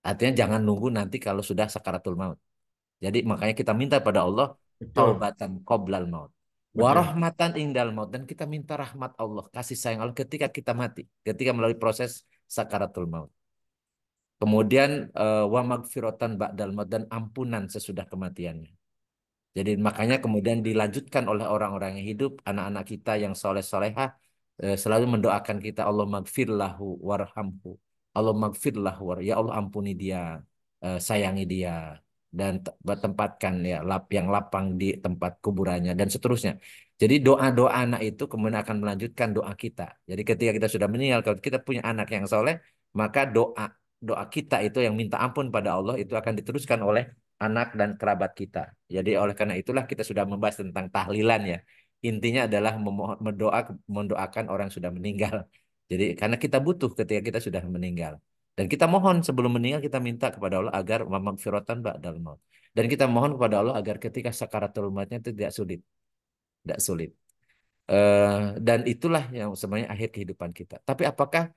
Artinya jangan nunggu nanti kalau sudah sakaratul maut. Jadi makanya kita minta pada Allah Betul, taubatan qoblal maut. betul, Warahmatan indal maut. Dan kita minta rahmat Allah, kasih sayang Allah ketika kita mati. Ketika melalui proses sakaratul maut. Kemudian wa magfiratan ba'dal maut. Dan ampunan sesudah kematiannya. Jadi makanya kemudian dilanjutkan oleh orang-orang yang hidup, anak-anak kita yang soleh-solehah, selalu mendoakan kita, Allah magfir lahu warhamhu. Allah magfir lahu, ya Allah ampuni dia, sayangi dia, dan tempatkan ya yang lapang di tempat kuburannya, dan seterusnya. Jadi doa-doa anak itu kemudian akan melanjutkan doa kita. Jadi ketika kita sudah meninggal, kalau kita punya anak yang soleh, maka doa doa kita itu yang minta ampun pada Allah itu akan diteruskan oleh anak dan kerabat kita. Jadi oleh karena itulah kita sudah membahas tentang tahlilan ya. Intinya adalah mendoakan orang yang sudah meninggal. Jadi karena kita butuh ketika kita sudah meninggal. Dan kita mohon sebelum meninggal kita minta kepada Allah agar magfiratan ba'dal maut. Dan kita mohon kepada Allah agar ketika sakaratul mautnya itu tidak sulit, tidak sulit. Dan itulah yang sebenarnya akhir kehidupan kita. Tapi apakah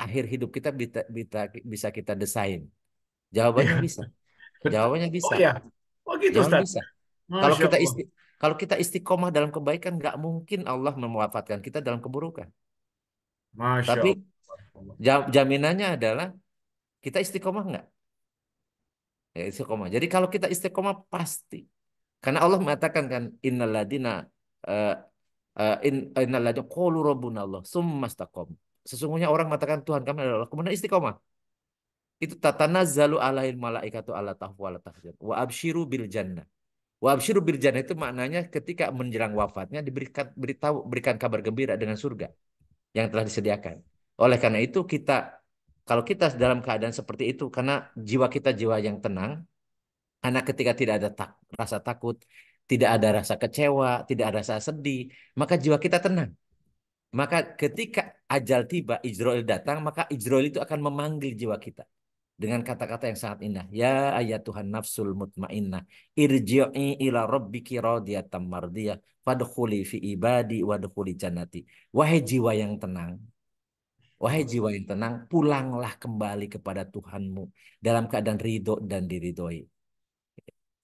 akhir hidup kita bisa kita desain? Jawabannya ya, bisa. betul. Jawabannya Oh bisa. ya, oh gitu Jawaban Ustaz. bisa. Kalau Masya kita Allah, isti kalau kita istiqomah dalam kebaikan, nggak mungkin Allah mewafatkan kita dalam keburukan. Masya Tapi Allah. jaminannya adalah kita istiqomah nggak? Ya, istiqomah. Jadi kalau kita istiqomah pasti. Karena Allah mengatakan kan innaladina uh, innaladina qalu rabbuna Allah summastaqom. Sesungguhnya orang mengatakan Tuhan kami adalah Allah. Kemudian istiqomah. Itu tatanazzalu alaihil malaikatu alla tahfu wa la tahzan wa absyiru bil jannah. Wa absyiru bil jannah itu maknanya ketika menjelang wafatnya berikan kabar gembira dengan surga yang telah disediakan. Oleh karena itu kalau kita dalam keadaan seperti itu karena jiwa kita jiwa yang tenang, Karena ketika tidak ada rasa takut, tidak ada rasa kecewa, tidak ada rasa sedih, maka jiwa kita tenang. Maka ketika ajal tiba, Israel datang, maka Israel itu akan memanggil jiwa kita dengan kata-kata yang sangat indah. Ya ayat Tuhan nafsul mutmainnah, irji'i ila rabbiki radiyatan mardiyah, fadkhuli fi ibadi wadkhuli jannati. Wahai jiwa yang tenang, wahai jiwa yang tenang, pulanglah kembali kepada Tuhanmu dalam keadaan ridho dan diridhoi.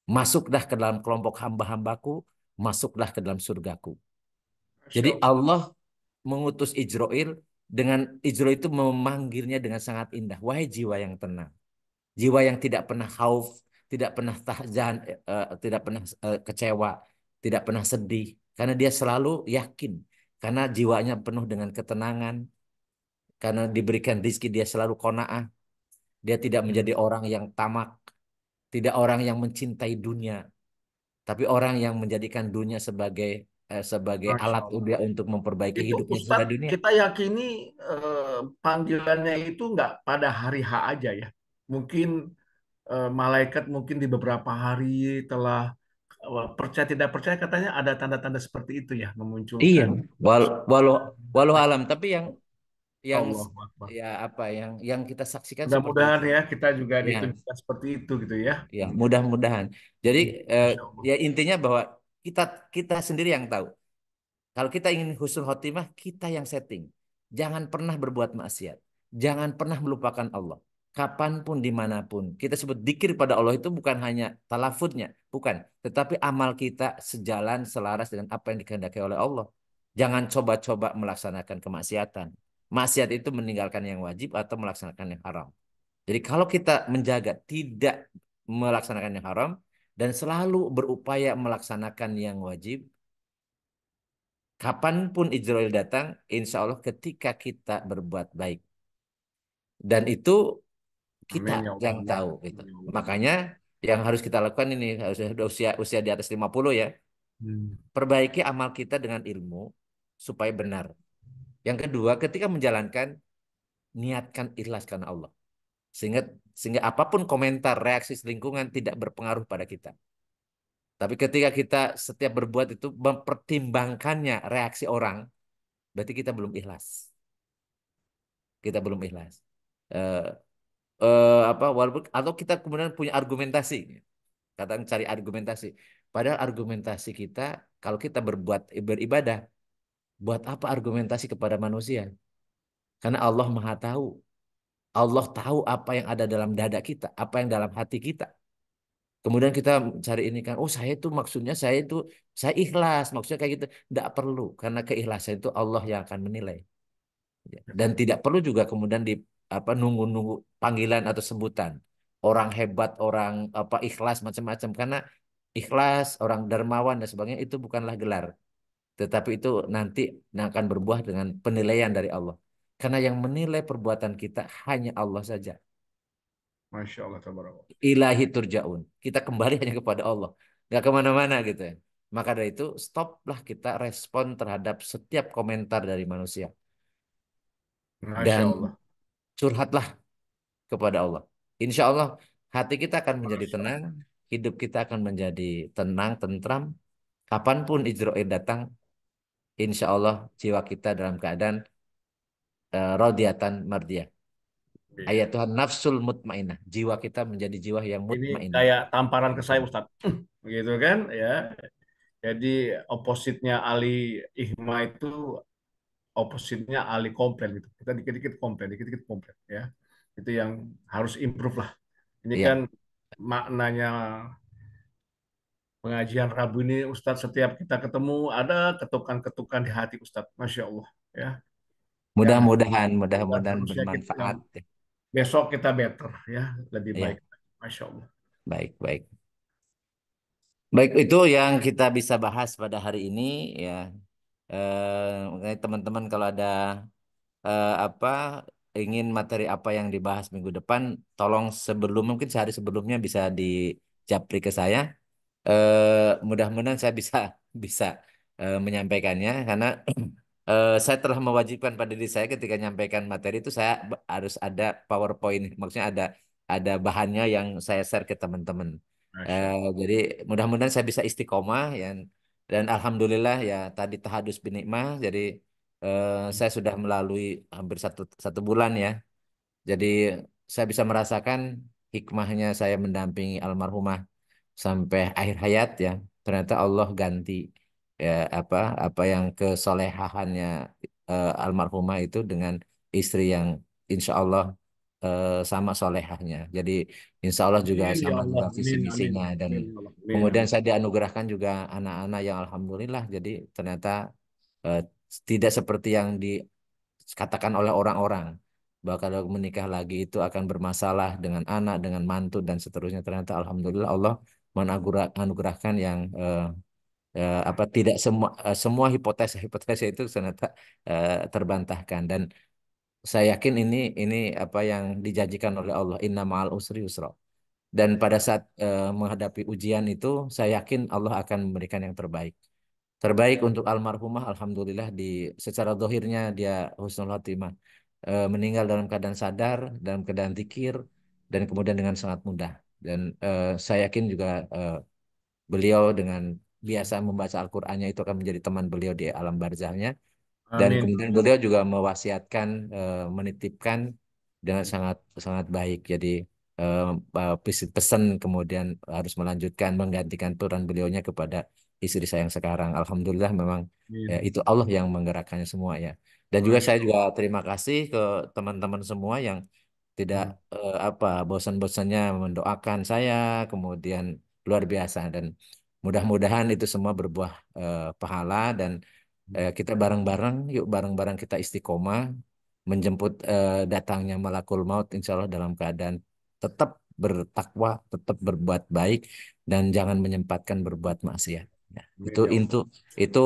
Masuklah ke dalam kelompok hamba-hambaku, masuklah ke dalam surgaku. Masya Jadi Allah. Allah mengutus Israel, dengan Israel itu memanggilnya dengan sangat indah. Wahai jiwa yang tenang, jiwa yang tidak pernah khauf, tidak pernah tahzan, tidak pernah kecewa, tidak pernah sedih, karena dia selalu yakin, karena jiwanya penuh dengan ketenangan, karena diberikan rizki dia selalu qanaah, dia tidak menjadi orang yang tamak, tidak orang yang mencintai dunia, tapi orang yang menjadikan dunia sebagai Masya alat Allah. dia untuk memperbaiki Itu hidupnya sesudah Ustadz, dunia. kita yakini panggilannya itu nggak pada hari H aja ya. Mungkin malaikat mungkin di beberapa hari telah percaya tidak percaya katanya ada tanda-tanda seperti itu ya Iya, memunculkan. walau walau alam, tapi yang Allah Akbar. ya apa yang kita saksikan seperti Mudah-mudahan itu. ya kita juga Ya, ditunjukkan seperti itu gitu ya. ya mudah-mudahan. Jadi Masya Allah. ya intinya bahwa kita kita sendiri yang tahu. Kalau kita ingin husnul khotimah, kita yang setting. Jangan pernah berbuat maksiat. Jangan pernah melupakan Allah. Kapanpun, dimanapun. Kita sebut dikir pada Allah itu bukan hanya talafutnya. Bukan. Tetapi amal kita sejalan, selaras dengan apa yang dikehendaki oleh Allah. Jangan coba-coba melaksanakan kemaksiatan. Maksiat itu meninggalkan yang wajib atau melaksanakan yang haram. Jadi kalau kita menjaga tidak melaksanakan yang haram dan selalu berupaya melaksanakan yang wajib, kapanpun Israel datang, insya Allah ketika kita berbuat baik. Dan itu kita Amin ya yang Allah. tahu gitu. Amin ya Allah. Makanya yang harus kita lakukan ini, harus sudah usia usia di atas 50 ya, Hmm. perbaiki amal kita dengan ilmu supaya benar. Yang kedua, ketika menjalankan, niatkan ikhlas karena Allah. Sehingga sehingga apapun komentar, reaksi lingkungan tidak berpengaruh pada kita. Tapi ketika kita setiap berbuat itu mempertimbangkannya reaksi orang, berarti kita belum ikhlas. Kita belum ikhlas. Eh, apa walaupun atau kita kemudian punya argumentasi, kadang cari argumentasi. Padahal argumentasi kita, kalau kita beribadah, buat apa argumentasi kepada manusia? Karena Allah Maha tahu. Allah tahu apa yang ada dalam dada kita, apa yang dalam hati kita. Kemudian kita cari ini kan, oh saya itu maksudnya saya ikhlas, maksudnya kayak gitu. Tidak perlu, karena keikhlasan itu Allah yang akan menilai. Ya. Dan tidak perlu juga kemudian di apa nunggu-nunggu panggilan atau sebutan orang hebat, orang apa ikhlas macam-macam, karena ikhlas, orang dermawan dan sebagainya itu bukanlah gelar, tetapi itu nanti akan berbuah dengan penilaian dari Allah. Karena yang menilai perbuatan kita hanya Allah saja. Masya Allah. Tabarakallah. Ilahi turja'un. Kita kembali hanya kepada Allah. Nggak kemana-mana gitu ya. Maka dari itu stoplah kita respon terhadap setiap komentar dari manusia. Masya Dan Allah. curhatlah kepada Allah. Insya Allah hati kita akan menjadi Masya tenang, Allah. hidup kita akan menjadi tenang, tentram. Kapanpun Israel datang, insya Allah jiwa kita dalam keadaan radiatan mardiyah. Iya. Ayat Tuhan nafsul mutmainah. Jiwa kita menjadi jiwa yang Ini mutmainah. kayak tamparan ke saya Ustadz. Gitu kan ya. Jadi opositnya Ali Ihma itu opositnya Ali komplain gitu. Kita dikit-dikit komplain, dikit-dikit komplain ya. Itu yang harus improve lah. Ini kan Iya. maknanya pengajian Rabu ini Ustadz setiap kita ketemu ada ketukan-ketukan di hati Ustadz. Masya Allah ya. Yang Mudah-mudahan, buat mudah-mudahan manusia kita yang bermanfaat. besok kita better ya. Lebih baik. Ya, Masya Allah. baik, baik. Baik, itu yang kita bisa bahas pada hari ini ya. Makanya teman-teman kalau ada apa ingin materi apa yang dibahas minggu depan, tolong sebelum mungkin sehari sebelumnya bisa dijapri ke saya. Mudah-mudahan saya bisa bisa menyampaikannya karena saya telah mewajibkan pada diri saya ketika menyampaikan materi itu saya harus ada PowerPoint, maksudnya ada bahannya yang saya share ke teman-teman. Masya Allah. Jadi mudah-mudahan saya bisa istiqomah ya. Dan alhamdulillah ya tadi tahadus binikmah. Jadi saya sudah melalui hampir satu bulan ya. Jadi saya bisa merasakan hikmahnya saya mendampingi almarhumah sampai akhir hayat ya. Ternyata Allah ganti ya apa yang kesolehahannya almarhumah itu dengan istri yang insya Allah sama solehahnya. Jadi insya Allah juga Amin ya sama Allah. juga visi Amin, amin. misinya dan Amin, ya Allah. Amin, kemudian amin. saya dianugerahkan juga anak-anak yang alhamdulillah. Jadi ternyata eh, tidak seperti yang dikatakan oleh orang-orang bahwa kalau menikah lagi itu akan bermasalah dengan anak, dengan mantu dan seterusnya. Ternyata alhamdulillah Allah menganugerahkan yang apa tidak semua hipotesa itu ternyata terbantahkan dan saya yakin ini apa yang dijanjikan oleh Allah inna ma'al usri yusra dan pada saat menghadapi ujian itu saya yakin Allah akan memberikan yang terbaik untuk almarhumah alhamdulillah di secara dohirnya dia husnul khotimah. Meninggal dalam keadaan sadar dalam keadaan zikir dan kemudian dengan sangat mudah dan saya yakin juga beliau dengan biasa membaca Al-Qur'annya itu akan menjadi teman beliau di alam barzahnya dan Amin. kemudian beliau juga mewasiatkan menitipkan dengan sangat sangat baik jadi eh, pesan kemudian harus melanjutkan menggantikan peran beliaunya kepada istri saya yang sekarang alhamdulillah memang Amin. itu Allah yang menggerakkannya semua ya dan juga Masya saya juga Allah. terima kasih ke teman-teman semua yang tidak Hmm. apa bosan-bosannya mendoakan saya kemudian luar biasa dan mudah-mudahan itu semua berbuah pahala dan kita bareng-bareng yuk bareng-bareng kita istiqomah menjemput datangnya malakul maut insya Allah dalam keadaan tetap bertakwa tetap berbuat baik dan jangan menyempatkan berbuat maksiat. Ya, itu Amin ya Allah. itu itu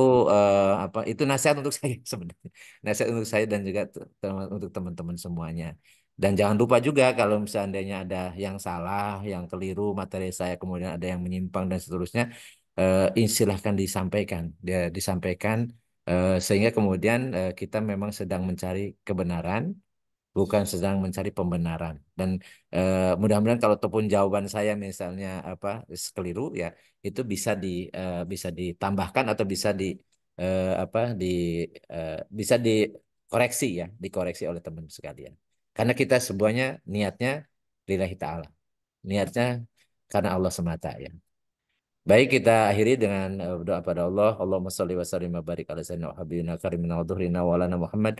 apa itu nasihat untuk saya sebenarnya nasihat untuk saya dan juga untuk teman-teman semuanya. Dan jangan lupa juga kalau seandainya ada yang salah, yang keliru materi saya, kemudian ada yang menyimpang dan seterusnya, silahkan disampaikan. Dia disampaikan sehingga kemudian kita memang sedang mencari kebenaran, bukan sedang mencari pembenaran. Dan mudah-mudahan kalau ataupun jawaban saya misalnya apa keliru ya, itu bisa ditambahkan atau bisa apa bisa dikoreksi ya, dikoreksi oleh teman sekalian. Karena kita semuanya niatnya lillahi ta'ala. Niatnya karena Allah semata ya. Baik kita akhiri dengan berdoa pada Allah. Allahumma sholli wa sallim wa barik ala sayyidina wa habibina karimina wa dhuhrina wa lana Muhammad.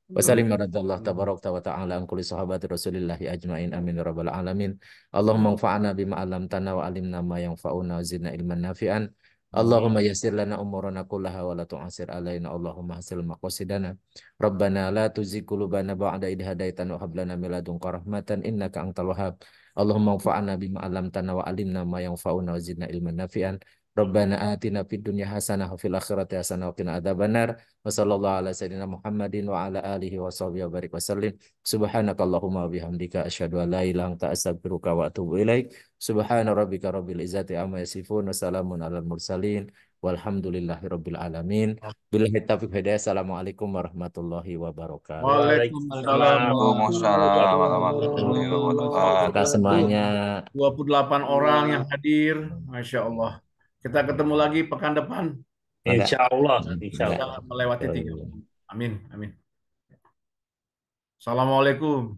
Wa sallim Amin. radallahu tabarak wa ta'ala an kulli sahabati rasulillahi ajma'in amin ya rabbal alamin. Allahumma anfa'na bima 'allamtana wa 'allimna ma yanfa'una wa zidna ilman nafi'an. Amin. Allahumma yassir lana umurana kullaha wa la tu'asir alaina. Allahumma hasil maqasidana. Rabbana la tuzigh qulubana ba'da idh hadaitana wa hab lana min ladunka rahmatan innaka antal wahhab. Allahumma anfa'na bima 'allamtana wa 'allimna ma yanfa'una wa zidna ilman nafi'an. Rabbana atina fid dunya hasanah wa fil akhirati hasanah wa qina adzabannar. Wa sallallahu ala sayyidina Muhammadin wa ala alihi wa sahbihi wa barik wasallim. Subhanakallahumma wa bihamdika asyhadu an la ilaha illa anta astaghfiruka wa atubu ilaik. Subhana rabbika rabbil izzati amma yasifun wa salamun alal mursalin walhamdulillahi rabbil alamin. Billahi taufiq hidayah. Assalamualaikum warahmatullahi wabarakatuh. Waalaikumsalam Waalaikumsalam warahmatullahi Waalaikumsalam warahmatullahi warahmatullahi wabarakatuh. wabarakatuh. Terima kasih wabarakatuh. semuanya. 28 orang yang hadir. Masya Allah. Kita ketemu lagi pekan depan. Enggak, Insya Allah, insya enggak. Bisa Allah. melewati 3. Amin. Amin. Assalamualaikum.